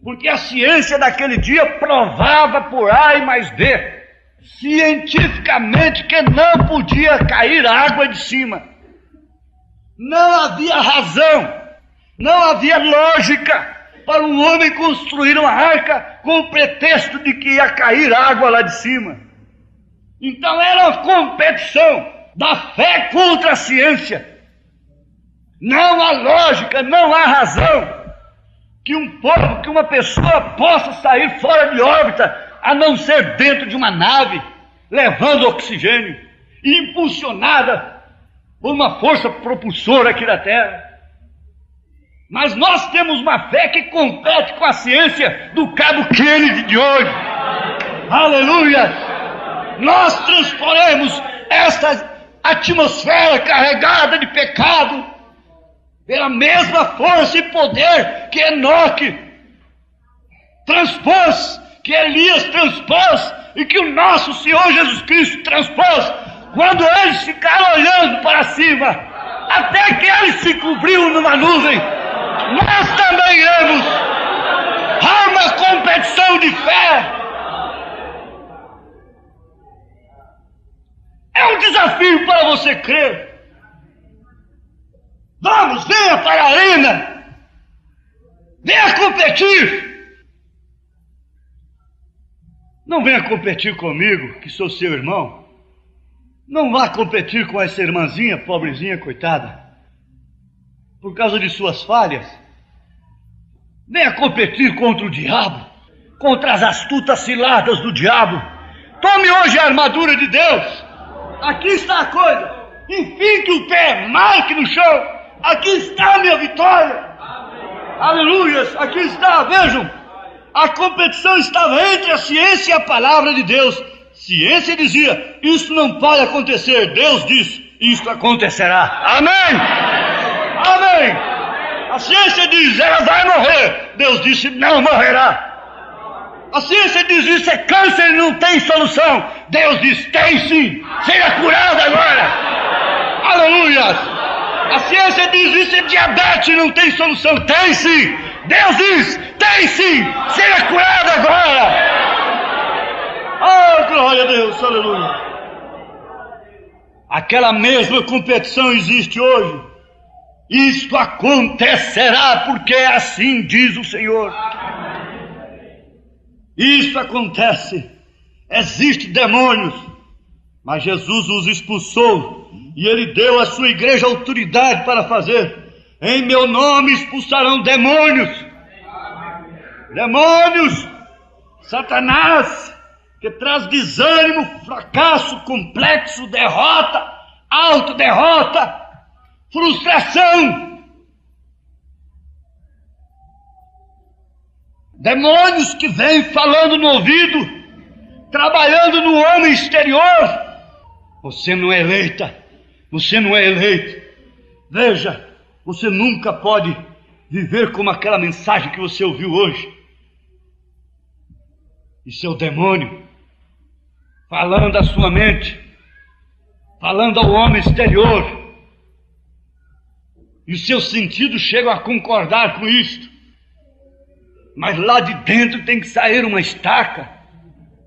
Porque a ciência daquele dia provava por A e mais B, cientificamente que não podia cair água de cima. Não havia razão, não havia lógica para um homem construir uma arca com o pretexto de que ia cair água lá de cima. Então era uma competição da fé contra a ciência. Não há lógica, não há razão que um povo, que uma pessoa possa sair fora de órbita, a não ser dentro de uma nave, levando oxigênio, e impulsionada por uma força propulsora aqui da Terra. Mas nós temos uma fé que compete com a ciência do Cabo Kennedy de hoje. Aleluia! Nós transporemos esta atmosfera carregada de pecado pela mesma força e poder que Enoque transpôs, que Elias transpôs e que o nosso Senhor Jesus Cristo transpôs, quando eles ficaram olhando para cima, até que ele se cobriu numa nuvem. Nós também iremos. Há uma competição de fé. É um desafio para você crer. Vamos, venha para a arena. Venha competir. Não venha competir comigo, que sou seu irmão. Não vá competir com essa irmãzinha, pobrezinha, coitada, por causa de suas falhas. Venha competir contra o diabo, contra as astutas ciladas do diabo. Tome hoje a armadura de Deus. Aqui está a coisa. Enfim, que o pé marque no chão. Aqui está a minha vitória. Aleluias, aqui está, vejam. A competição estava entre a ciência e a palavra de Deus. Ciência dizia, isso não pode acontecer. Deus diz, isso acontecerá. Amém? Amém. A ciência diz, ela vai morrer. Deus disse, não morrerá. A ciência diz, isso é câncer e não tem solução. Deus diz, tem sim. Seja curado agora. Aleluia. A ciência diz, isso é diabetes e não tem solução. Tem sim. Deus diz, tem sim. Seja curado agora. Oh, glória a Deus, aleluia. Aquela mesma competição existe hoje. Isto acontecerá porque assim diz o Senhor. Isso acontece. Existem demônios, mas Jesus os expulsou e Ele deu à sua igreja autoridade para fazer. Em meu nome expulsarão demônios. Demônios, Satanás, que traz desânimo, fracasso, complexo, derrota, autoderrota, frustração. Demônios que vêm falando no ouvido, trabalhando no homem exterior. Você não é eleita, você não é eleito. Veja, você nunca pode viver como aquela mensagem que você ouviu hoje. Isso é o demônio falando à sua mente, falando ao homem exterior. E os seus sentidos chegam a concordar com isto. Mas lá de dentro tem que sair uma estaca.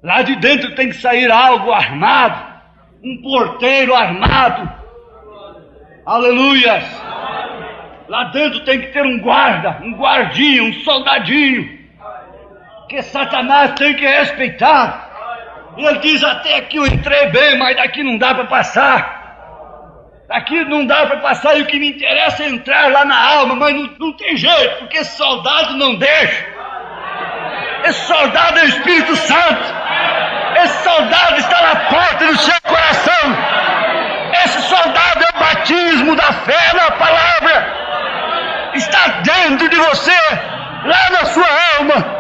Lá de dentro tem que sair algo armado. Um porteiro armado. Aleluias. Lá dentro tem que ter um guarda, um guardinha, um soldadinho, que Satanás tem que respeitar. Ele diz, até aqui eu entrei bem, mas daqui não dá para passar. Daqui não dá para passar, e o que me interessa é entrar lá na alma, mas não tem jeito, porque esse soldado não deixa. Esse soldado é o Espírito Santo. Esse soldado está na porta do seu coração. Esse soldado é o batismo da fé na palavra. Está dentro de você, lá na sua alma.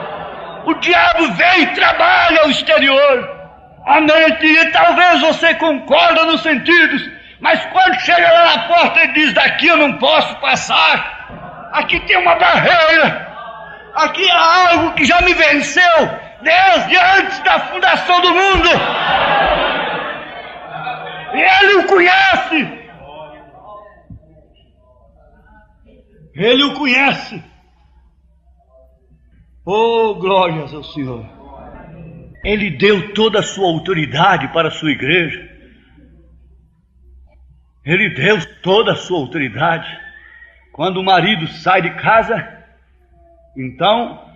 O diabo vem e trabalha ao exterior, a mente, e talvez você concorda nos sentidos, mas quando chega lá na porta ele diz, daqui eu não posso passar, aqui tem uma barreira, aqui há algo que já me venceu desde antes da fundação do mundo, e ele o conhece, ele o conhece. Oh, glórias ao Senhor. Ele deu toda a sua autoridade para a sua igreja. Ele deu toda a sua autoridade. Quando o marido sai de casa, então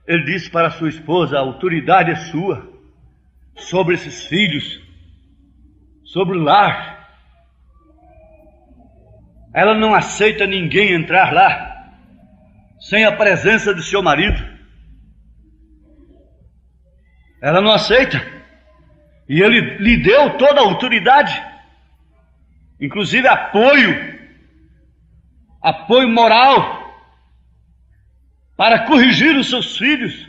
ele disse para a sua esposa: a autoridade é sua sobre esses filhos, sobre o lar. Ela não aceita ninguém entrar lá sem a presença do seu marido. Ela não aceita. E ele lhe deu toda a autoridade, inclusive apoio moral, para corrigir os seus filhos.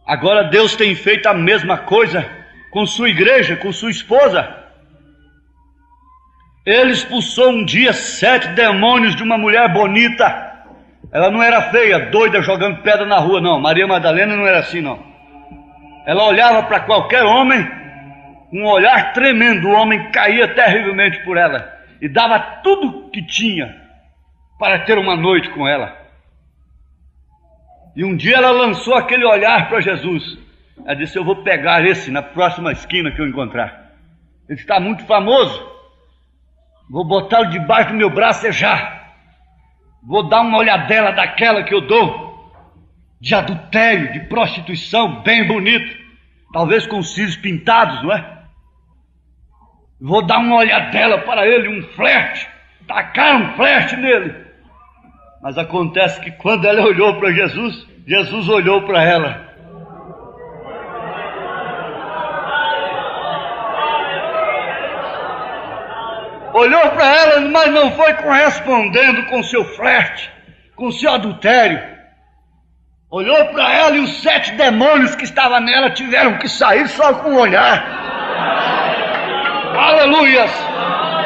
Agora Deus tem feito a mesma coisa com sua igreja, com sua esposa. Ele expulsou um dia 7 demônios de uma mulher bonita. Ela não era feia, doida, jogando pedra na rua, não. Maria Madalena não era assim, não. Ela olhava para qualquer homem, um olhar tremendo. O homem caía terrivelmente por ela e dava tudo que tinha para ter uma noite com ela. E um dia ela lançou aquele olhar para Jesus. Ela disse: eu vou pegar esse na próxima esquina que eu encontrar. Ele está muito famoso. Vou botá-lo debaixo do meu braço já. Vou dar uma olhadela daquela que eu dou, de adultério, de prostituição, bem bonito, talvez com os cílios pintados, não é? Vou dar uma olhadela para ele, um flerte, tacar um flerte nele. Mas acontece que quando ela olhou para Jesus, Jesus olhou para ela. Olhou para ela, mas não foi correspondendo com seu flerte, com seu adultério. Olhou para ela e os 7 demônios que estavam nela tiveram que sair só com o olhar. Aleluias!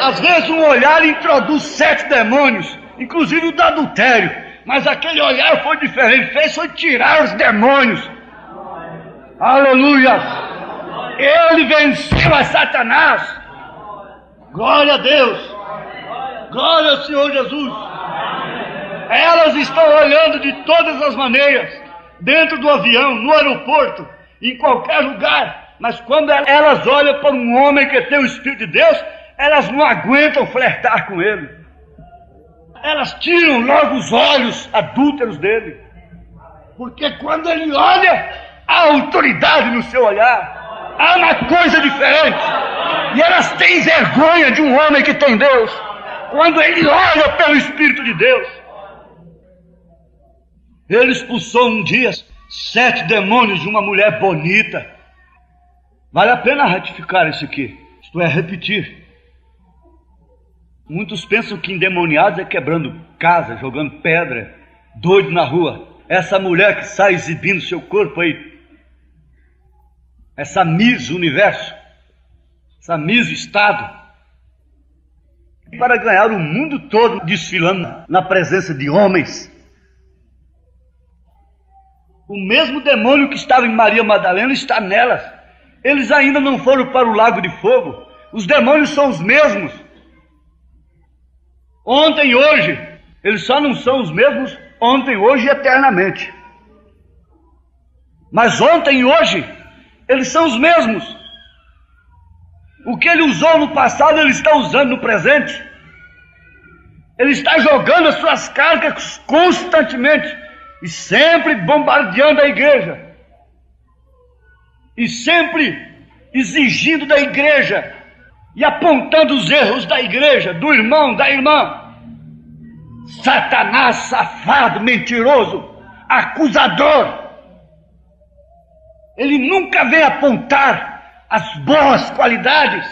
Às vezes um olhar introduz 7 demônios, inclusive o do adultério. Mas aquele olhar foi diferente, foi tirar os demônios. Aleluias! Ele venceu a Satanás. Glória a Deus! Glória ao Senhor Jesus! Elas estão olhando de todas as maneiras, dentro do avião, no aeroporto, em qualquer lugar. Mas quando elas olham para um homem que tem o Espírito de Deus, elas não aguentam flertar com ele. Elas tiram logo os olhos adúlteros dele. Porque quando ele olha, há autoridade no seu olhar. Há uma coisa diferente. E elas têm vergonha de um homem que tem Deus, quando ele olha pelo Espírito de Deus. Ele expulsou um dia 7 demônios de uma mulher bonita. Vale a pena ratificar isso aqui, isto é, repetir. Muitos pensam que endemoniados é quebrando casa, jogando pedra, doido na rua. Essa mulher que sai exibindo seu corpo aí, essa Miss Universo, essa Miss Estado, para ganhar o mundo todo desfilando na presença de homens. O mesmo demônio que estava em Maria Madalena está nelas. Eles ainda não foram para o lago de fogo. Os demônios são os mesmos. Ontem e hoje. Eles só não são os mesmos ontem, hoje e eternamente. Mas ontem e hoje, eles são os mesmos. O que ele usou no passado, ele está usando no presente. Ele está jogando as suas cargas constantemente e sempre bombardeando a igreja. E sempre exigindo da igreja e apontando os erros da igreja, do irmão, da irmã. Satanás, safado, mentiroso, acusador. Ele nunca vem apontar as boas qualidades,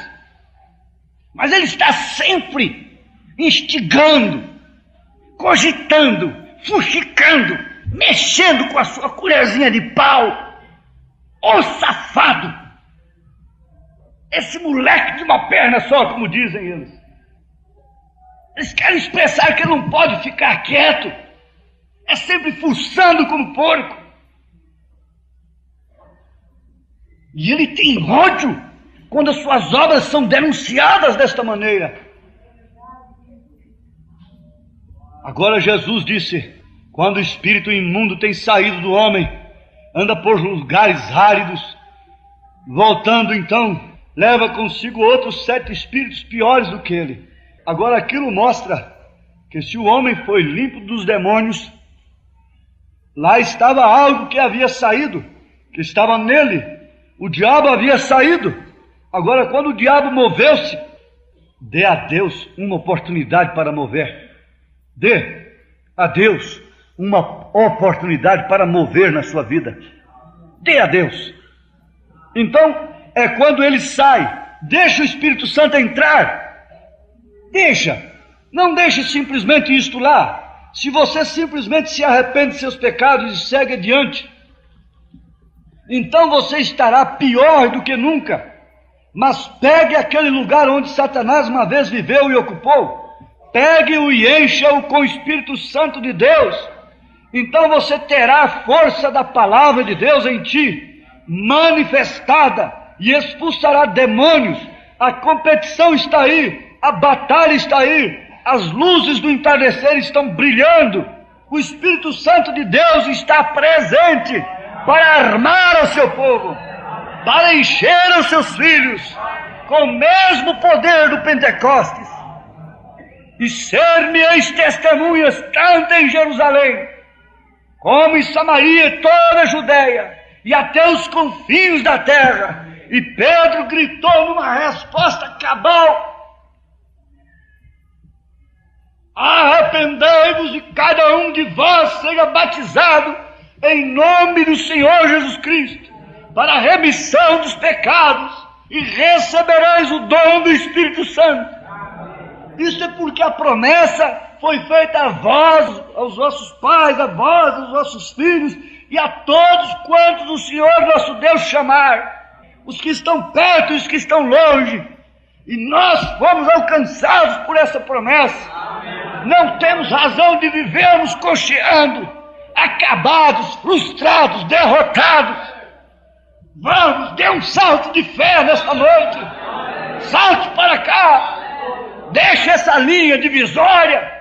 mas ele está sempre instigando, cogitando, fuxicando, mexendo com a sua colherzinha de pau. Ô safado! Esse moleque de uma perna só, como dizem eles. Eles querem expressar que não pode ficar quieto. É sempre fuçando como porco. E ele tem ódio quando as suas obras são denunciadas desta maneira. Agora Jesus disse: quando o espírito imundo tem saído do homem, anda por lugares áridos Voltando então, leva consigo outros 7 espíritos piores do que ele. Agora aquilo mostra que se o homem foi limpo dos demônios, lá estava algo que havia saído, que estava nele. O diabo havia saído. Agora, quando o diabo moveu-se, dê a Deus uma oportunidade para mover. Dê a Deus uma oportunidade para mover na sua vida. Dê a Deus. Então, é quando ele sai, deixa o Espírito Santo entrar. Deixa. Não deixe simplesmente isto lá. Se você simplesmente se arrepende de seus pecados e segue adiante, então você estará pior do que nunca. Mas pegue aquele lugar onde Satanás uma vez viveu e ocupou. Pegue-o e encha-o com o Espírito Santo de Deus. Então você terá a força da palavra de Deus em ti, manifestada, e expulsará demônios. A competição está aí, a batalha está aí, as luzes do entardecer estão brilhando. O Espírito Santo de Deus está presente para armar o seu povo, para encher os seus filhos com o mesmo poder do Pentecostes, e ser-me-eis testemunhas tanto em Jerusalém, como em Samaria e toda a Judéia, e até os confins da terra. E Pedro gritou numa resposta cabal: arrependei-vos e cada um de vós seja batizado em nome do Senhor Jesus Cristo, para a remissão dos pecados, e recebereis o dom do Espírito Santo. Isso é porque a promessa foi feita a vós, aos vossos pais, a vós, aos vossos filhos, e a todos quantos o Senhor nosso Deus chamar, os que estão perto e os que estão longe. E nós fomos alcançados por essa promessa. Não temos razão de vivermos cocheando, acabados, frustrados, derrotados. Vamos, dê um salto de fé nesta noite. Salte para cá. Deixa essa linha divisória.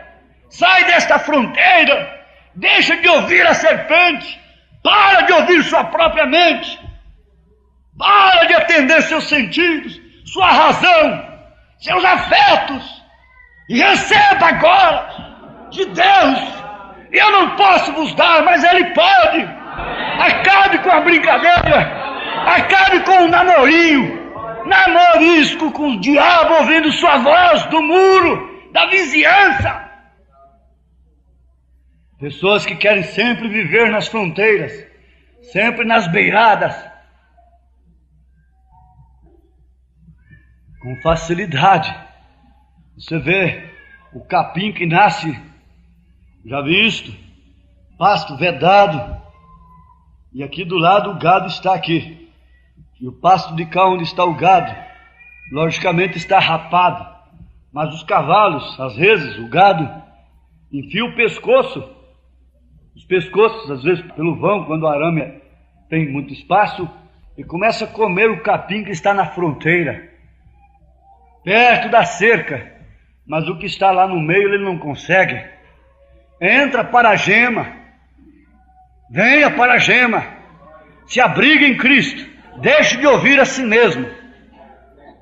Sai desta fronteira. Deixa de ouvir a serpente. Para de ouvir sua própria mente. Para de atender seus sentidos, sua razão, seus afetos. E receba agora de Deus. Eu não posso vos dar, mas Ele pode. Acabe com a brincadeira. Acabe com o namorisco com o diabo ouvindo sua voz do muro, da vizinhança. Pessoas que querem sempre viver nas fronteiras, sempre nas beiradas, com facilidade. Você vê o capim que nasce, já visto, pasto vedado, e aqui do lado o gado está aqui. E o pasto de cá onde está o gado, logicamente está rapado, mas os cavalos, as reses, o gado, enfia o pescoço, os pescoços, às vezes pelo vão, quando o arame tem muito espaço, e começa a comer o capim que está na fronteira, perto da cerca, mas o que está lá no meio ele não consegue. Entra para a gema, venha para a gema, se abriga em Cristo. Deixe de ouvir a si mesmo.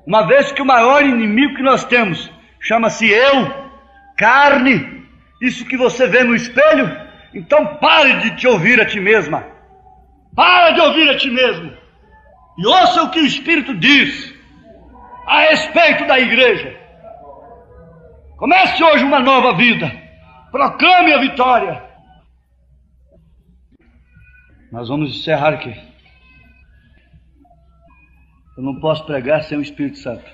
Uma vez que o maior inimigo que nós temos chama-se eu, carne, isso que você vê no espelho, então pare de te ouvir a ti mesma. Para de ouvir a ti mesmo. E ouça o que o Espírito diz a respeito da igreja. Comece hoje uma nova vida. Proclame a vitória. Nós vamos encerrar aqui. Eu não posso pregar sem o Espírito Santo.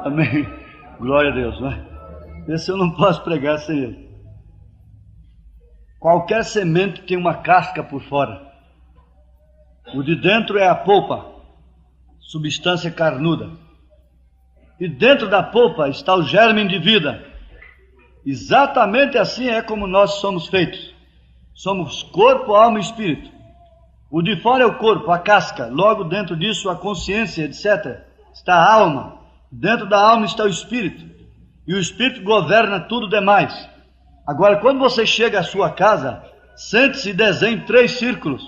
Amém. Glória a Deus, não é? Esse eu não posso pregar sem ele. Qualquer semente tem uma casca por fora. O de dentro é a polpa, substância carnuda. E dentro da polpa está o germe de vida. Exatamente assim é como nós somos feitos. Somos corpo, alma e espírito. O de fora é o corpo, a casca, logo dentro disso a consciência, etc. Está a alma, dentro da alma está o espírito, e o espírito governa tudo demais. Agora, quando você chega à sua casa, sente-se e desenhe 3 círculos.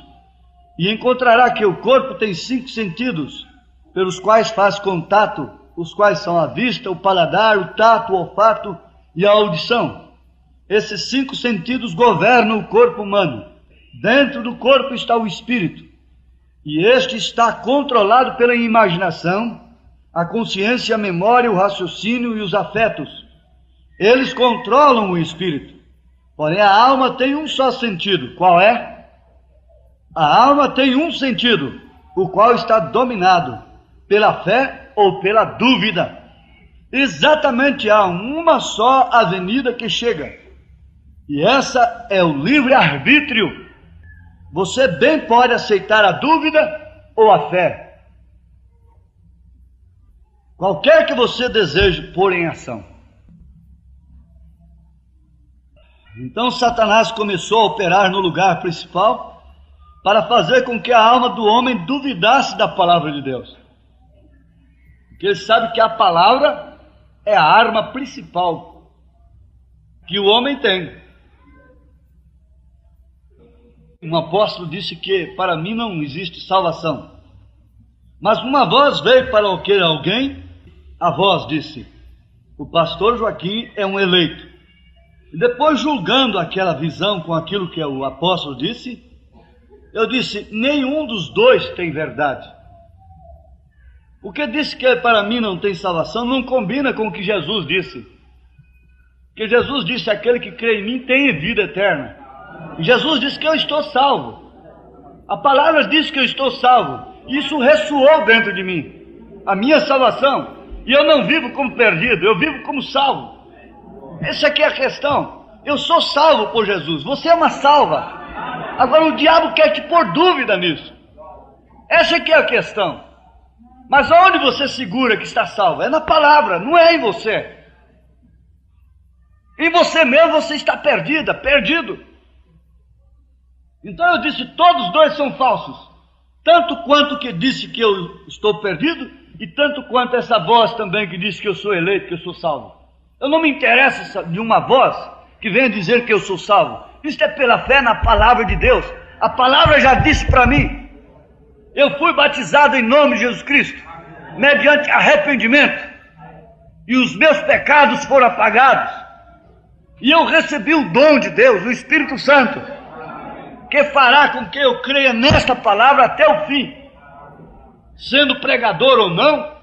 e encontrará que o corpo tem 5 sentidos, pelos quais faz contato, os quais são a vista, o paladar, o tato, o olfato e a audição. Esses 5 sentidos governam o corpo humano. Dentro do corpo está o espírito, e este está controlado pela imaginação, a consciência, a memória, o raciocínio e os afetos. Eles controlam o espírito. Porém, a alma tem um só sentido. Qual é? A alma tem um sentido, o qual está dominado pela fé ou pela dúvida. Exatamente, há uma só avenida que chega, e essa é o livre-arbítrio. Você bem pode aceitar a dúvida ou a fé, qualquer que você deseje pôr em ação. Então Satanás começou a operar no lugar principal para fazer com que a alma do homem duvidasse da palavra de Deus. Porque ele sabe que a palavra é a arma principal que o homem tem. Um apóstolo disse que para mim não existe salvação. Mas uma voz veio para alguém, a voz disse: o pastor Joaquim é um eleito. E depois, julgando aquela visão com aquilo que o apóstolo disse, eu disse: nenhum dos dois tem verdade. O que disse que para mim não tem salvação não combina com o que Jesus disse. Porque Jesus disse: aquele que crê em mim tem vida eterna. E Jesus disse que eu estou salvo. A palavra diz que eu estou salvo. Isso ressoou dentro de mim, a minha salvação. E eu não vivo como perdido, eu vivo como salvo. Essa aqui é a questão. Eu sou salvo por Jesus, você é uma salva. Agora o diabo quer te pôr dúvida nisso. Essa aqui é a questão. Mas aonde você segura que está salvo? É na palavra, não é em você. Em você mesmo você está perdido. Então eu disse: todos dois são falsos. Tanto quanto que disse que eu estou perdido, e tanto quanto essa voz também que disse que eu sou eleito, que eu sou salvo. Eu não me interesso de uma voz que venha dizer que eu sou salvo. Isso é pela fé na palavra de Deus. A palavra já disse para mim. Eu fui batizado em nome de Jesus Cristo, mediante arrependimento, e os meus pecados foram apagados. E eu recebi o dom de Deus, o Espírito Santo, que fará com que eu creia nesta palavra até o fim, sendo pregador ou não,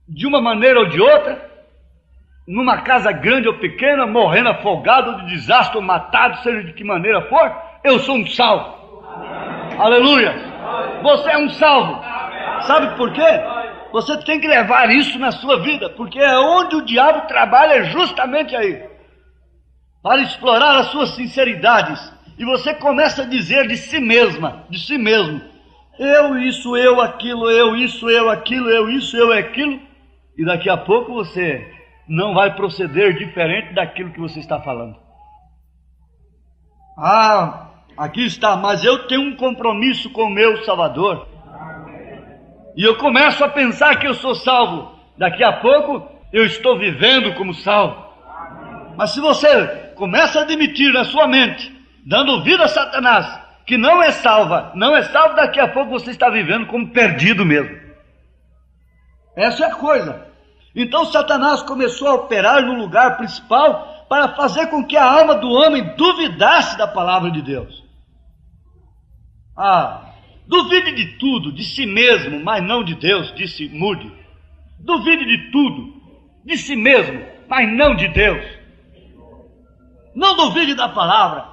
de uma maneira ou de outra, numa casa grande ou pequena, morrendo afogado, de desastre ou matado, seja de que maneira for, eu sou um salvo. Aleluia! Você é um salvo. Sabe por quê? Você tem que levar isso na sua vida, porque é onde o diabo trabalha, justamente aí, para explorar as suas sinceridades. E você começa a dizer de si mesma, de si mesmo: eu isso, eu aquilo, eu isso, eu aquilo, eu isso, eu aquilo. E daqui a pouco você não vai proceder diferente daquilo que você está falando. Ah, aqui está, mas eu tenho um compromisso com o meu Salvador. E eu começo a pensar que eu sou salvo. Daqui a pouco eu estou vivendo como salvo. Mas se você começa a admitir na sua mente, dando ouvido a Satanás, que não é salvo, daqui a pouco você está vivendo como perdido mesmo. Essa é a coisa. Então Satanás começou a operar no lugar principal para fazer com que a alma do homem duvidasse da palavra de Deus. Duvide de tudo, de si mesmo, mas não de Deus, disse Moody. Duvide de tudo, de si mesmo, mas não de Deus. Não duvide da palavra.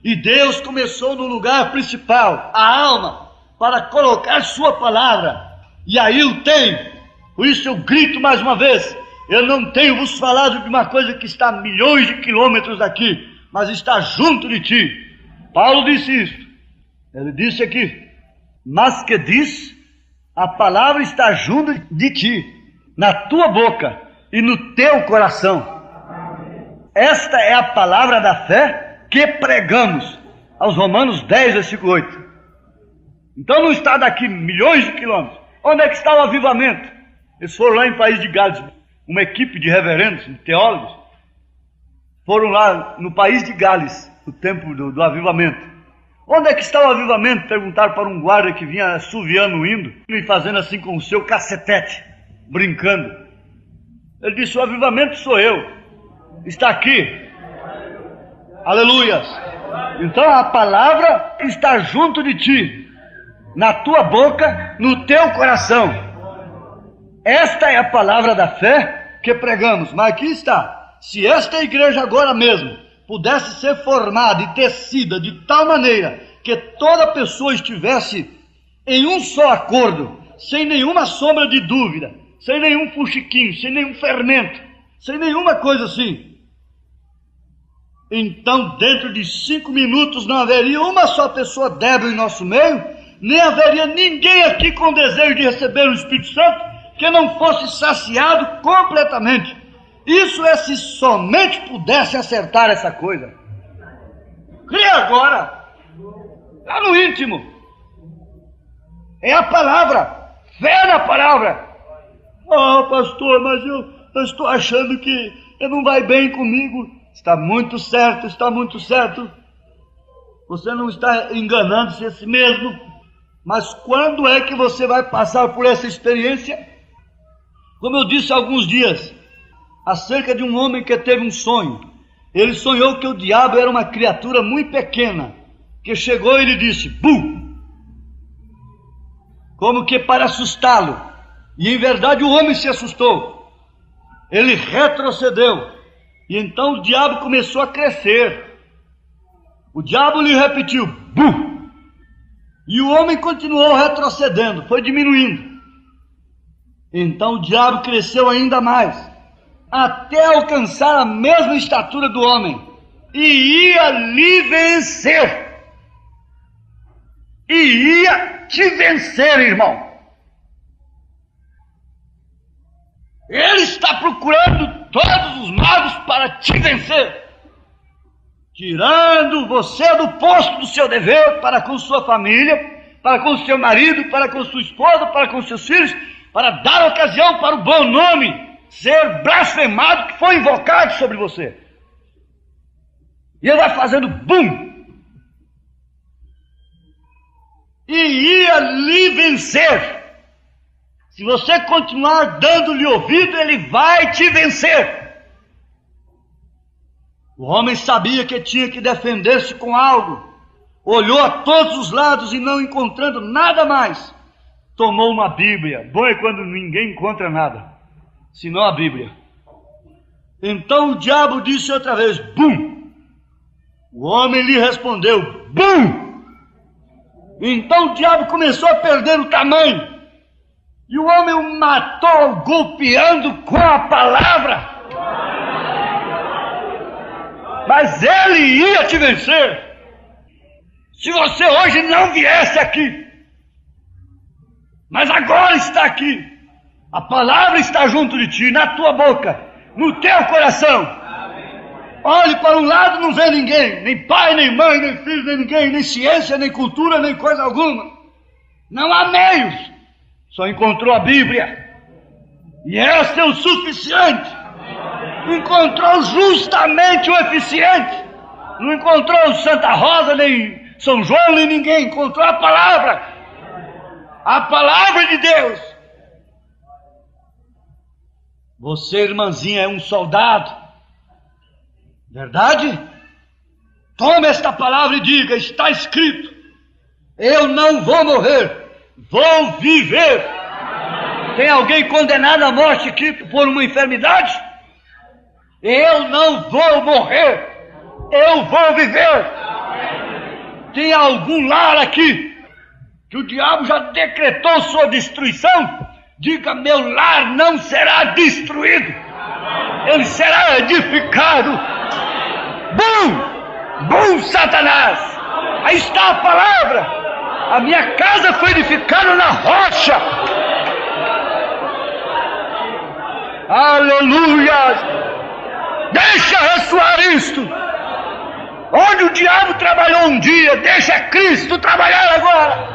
E Deus começou no lugar principal, a alma, para colocar sua palavra. E aí eu tenho. Por isso eu grito mais uma vez: eu não tenho vos falado de uma coisa que está a milhões de quilômetros daqui, mas está junto de ti. Paulo disse isso. Ele disse aqui: mas que diz, a palavra está junto de ti, na tua boca e no teu coração. Esta é a palavra da fé que pregamos, aos Romanos 10, versículo 8. Então não está daqui milhões de quilômetros. Onde é que está o avivamento? Eles foram lá em País de Gales, uma equipe de reverendos, de teólogos, foram lá no País de Gales, no tempo do avivamento. Onde é que está o avivamento? Perguntaram para um guarda que vinha assoviando o hino e fazendo assim com o seu cacetete, brincando. Ele disse: o avivamento sou eu, está aqui. Aleluias! Então a palavra está junto de ti, na tua boca, no teu coração. Esta é a palavra da fé que pregamos. Mas aqui está: se esta igreja agora mesmo pudesse ser formada e tecida de tal maneira que toda pessoa estivesse em um só acordo, sem nenhuma sombra de dúvida, sem nenhum fuxiquinho, sem nenhum fermento, sem nenhuma coisa assim, então dentro de 5 minutos não haveria uma só pessoa débil em nosso meio, nem haveria ninguém aqui com desejo de receber o Espírito Santo que não fosse saciado completamente. Isso é se somente pudesse acertar essa coisa. Crê agora, lá no íntimo. É a palavra, fé na palavra. Pastor, mas eu estou achando que não vai bem comigo. Está muito certo, está muito certo. Você não está enganando-se a si mesmo. Mas quando é que você vai passar por essa experiência? Como eu disse há alguns dias, acerca de um homem que teve um sonho. Ele sonhou que o diabo era uma criatura muito pequena, que chegou e lhe disse: bum! Como que para assustá-lo. E em verdade o homem se assustou. Ele retrocedeu. E então o diabo começou a crescer. O diabo lhe repetiu: bum! E o homem continuou retrocedendo, foi diminuindo. Então o diabo cresceu ainda mais, até alcançar a mesma estatura do homem, e ia lhe vencer. E ia te vencer, irmão. Ele está procurando todos os meios para te vencer, tirando você do posto do seu dever para com sua família, para com seu marido, para com sua esposa, para com seus filhos, para dar ocasião para o bom nome ser blasfemado que foi invocado sobre você. E ele vai fazendo bum, e ia lhe vencer. Se você continuar dando-lhe ouvido, ele vai te vencer. O homem sabia que tinha que defender-se com algo. Olhou a todos os lados e não encontrando nada mais, tomou uma Bíblia. Bom é quando ninguém encontra nada, senão a Bíblia. Então o diabo disse outra vez: bum! O homem lhe respondeu: bum! Então o diabo começou a perder o tamanho. E o homem o matou golpeando com a palavra. Mas ele ia te vencer. Se você hoje não viesse aqui, mas agora está aqui, a palavra está junto de ti, na tua boca, no teu coração. Olhe para um lado, não vê ninguém, nem pai, nem mãe, nem filho, nem ninguém, nem ciência, nem cultura, nem coisa alguma. Não há meios. Só encontrou a Bíblia, e essa é o suficiente. Encontrou justamente o eficiente. Não encontrou Santa Rosa, nem São João, nem ninguém. Encontrou a palavra de Deus. Você, irmãzinha, é um soldado, verdade? Tome esta palavra e diga: está escrito, eu não vou morrer, vou viver. Tem alguém condenado à morte aqui por uma enfermidade? Eu não vou morrer, eu vou viver. Tem algum lar aqui que o diabo já decretou sua destruição? Diga: meu lar não será destruído, ele será edificado. Bum! Bum, Satanás! Aí está a palavra. A minha casa foi edificada na rocha. Aleluia! Deixa ressoar isto. Onde o diabo trabalhou um dia, deixa Cristo trabalhar agora.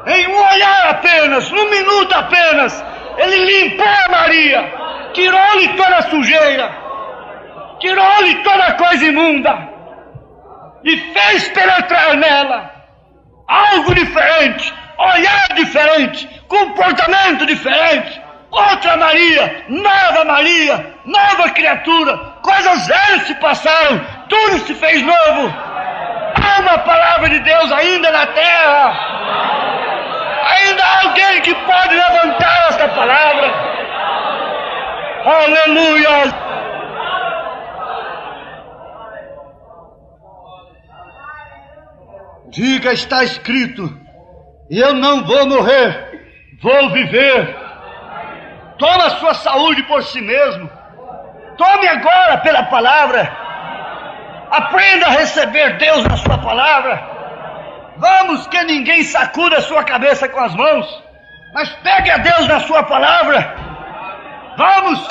Em um olhar apenas, num minuto apenas, ele limpou a Maria, tirou-lhe toda a sujeira, tirou-lhe toda a coisa imunda. e fez penetrar nela algo diferente, olhar diferente, comportamento diferente. Outra Maria, nova criatura. Coisas velhas se passaram, tudo se fez novo. Há uma palavra de Deus ainda na terra. Ainda há alguém que pode levantar esta palavra. Aleluia! Diga, está escrito, eu não vou morrer, vou viver. Toma a sua saúde por si mesmo. Tome agora pela palavra. Aprenda a receber Deus na sua palavra. Vamos, que ninguém sacuda a sua cabeça com as mãos, mas pegue a Deus na sua palavra. Vamos.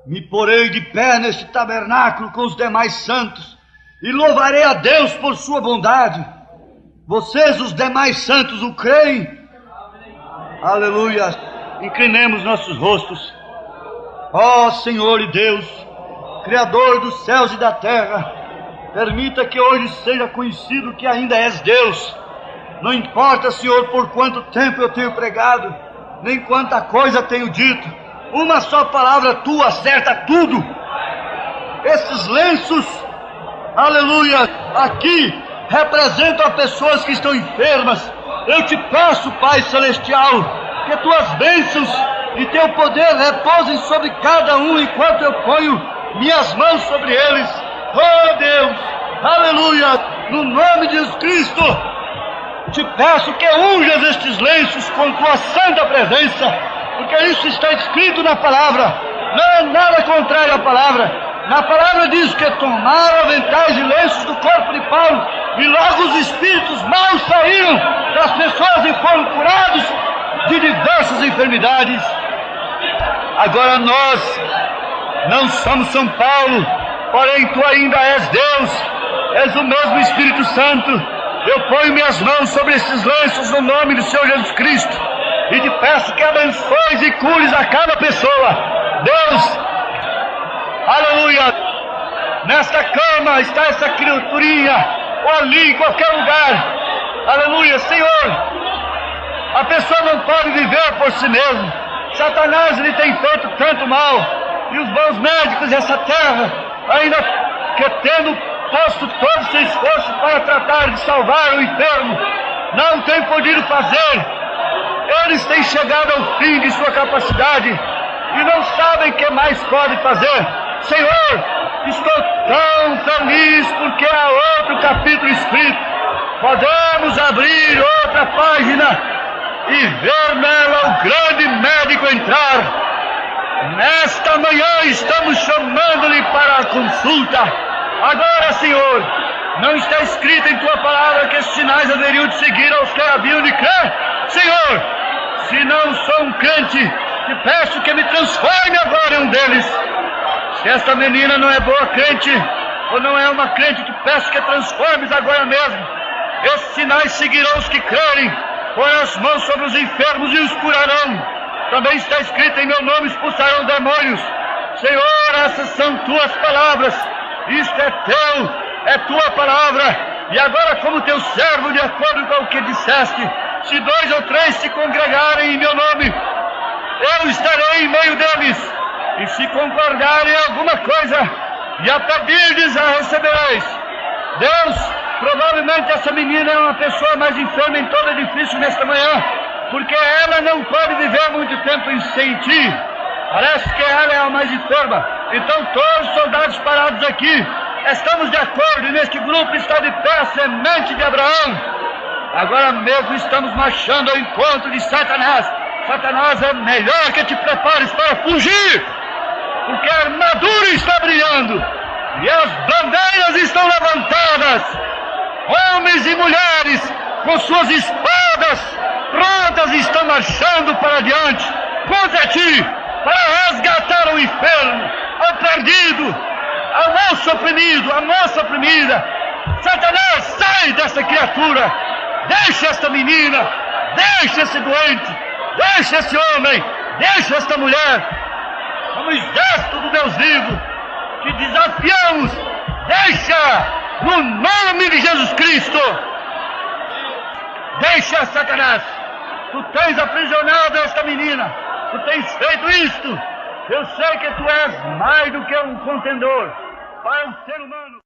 Me porei de pé neste tabernáculo com os demais santos e louvarei a Deus por sua bondade. Vocês, os demais santos, o creem? Aleluia. Inclinemos nossos rostos. Ó Senhor e Deus, Criador dos céus e da terra, permita que hoje seja conhecido que ainda és Deus. Não importa, Senhor, por quanto tempo eu tenho pregado, nem quanta coisa tenho dito. Uma só palavra tua acerta tudo. Esses lenços, aleluia, aqui representam pessoas que estão enfermas. Eu te peço, Pai Celestial, que tuas bênçãos e teu poder repousem sobre cada um enquanto eu ponho minhas mãos sobre eles. Oh Deus, aleluia, no nome de Jesus Cristo, te peço que unjas estes lenços com tua santa presença, porque isso está escrito na palavra, não é nada contrário à palavra. Na palavra diz que tomaram aventais e lenços do corpo de Paulo, e logo os espíritos maus saíram das pessoas e foram curados de diversas enfermidades. Agora nós não somos São Paulo, porém tu ainda és Deus, és o mesmo Espírito Santo. Eu ponho minhas mãos sobre esses lenços no nome do Senhor Jesus Cristo e te peço que abençoes e cures a cada pessoa. Deus, aleluia, nesta cama está essa criaturinha, ou ali em qualquer lugar, aleluia, Senhor, a pessoa não pode viver por si mesmo. Satanás lhe tem feito tanto mal, e os bons médicos dessa terra, ainda que tendo posto todo o seu esforço para tratar de salvar o enfermo, não tem podido fazer. Eles têm chegado ao fim de sua capacidade e não sabem o que mais podem fazer. Senhor, estou tão feliz porque há outro capítulo escrito. Podemos abrir outra página e ver nela o grande médico entrar. Nesta manhã estamos chamando-lhe para a consulta. Agora, Senhor, não está escrito em tua palavra que esses sinais haveriam de seguir aos que haviam de crer? Senhor, se não sou um crente, te peço que me transforme agora em um deles. Se esta menina não é boa crente, ou não é uma crente, te peço que transformes agora mesmo. Esses sinais seguirão os que crerem, põe as mãos sobre os enfermos e os curarão. Também está escrito: em meu nome expulsarão demônios. Senhor, essas são tuas palavras, isto é teu, é tua palavra. E agora, como teu servo, de acordo com o que disseste, se 2 ou 3 se congregarem em meu nome, eu estarei em meio deles. E se concordarem em alguma coisa, e a pedirdes, a recebereis. Deus, provavelmente essa menina é uma pessoa mais enferma em todo edifício nesta manhã, porque ela não pode viver muito tempo sem ti. Parece que ela é a mais enferma. Então todos os soldados parados aqui estamos de acordo, e neste grupo está de pé a semente de Abraão. Agora mesmo estamos marchando ao encontro de Satanás. Satanás, é melhor que te prepares para fugir, porque a armadura está brilhando e as bandeiras estão levantadas. Homens e mulheres com suas espadas prontas estão marchando para diante contra ti, para resgatar o enfermo, o perdido, a moça oprimido, a moça oprimida. Satanás, sai dessa criatura, deixa esta menina, deixa esse doente, deixa esse homem, deixa esta mulher. Como exército do Deus vivo, te desafiamos, deixa, no nome de Jesus Cristo, deixa, Satanás, tu tens aprisionado esta menina, tu tens feito isto, eu sei que tu és mais do que um contendor para um ser humano.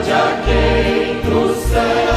De a quem do céu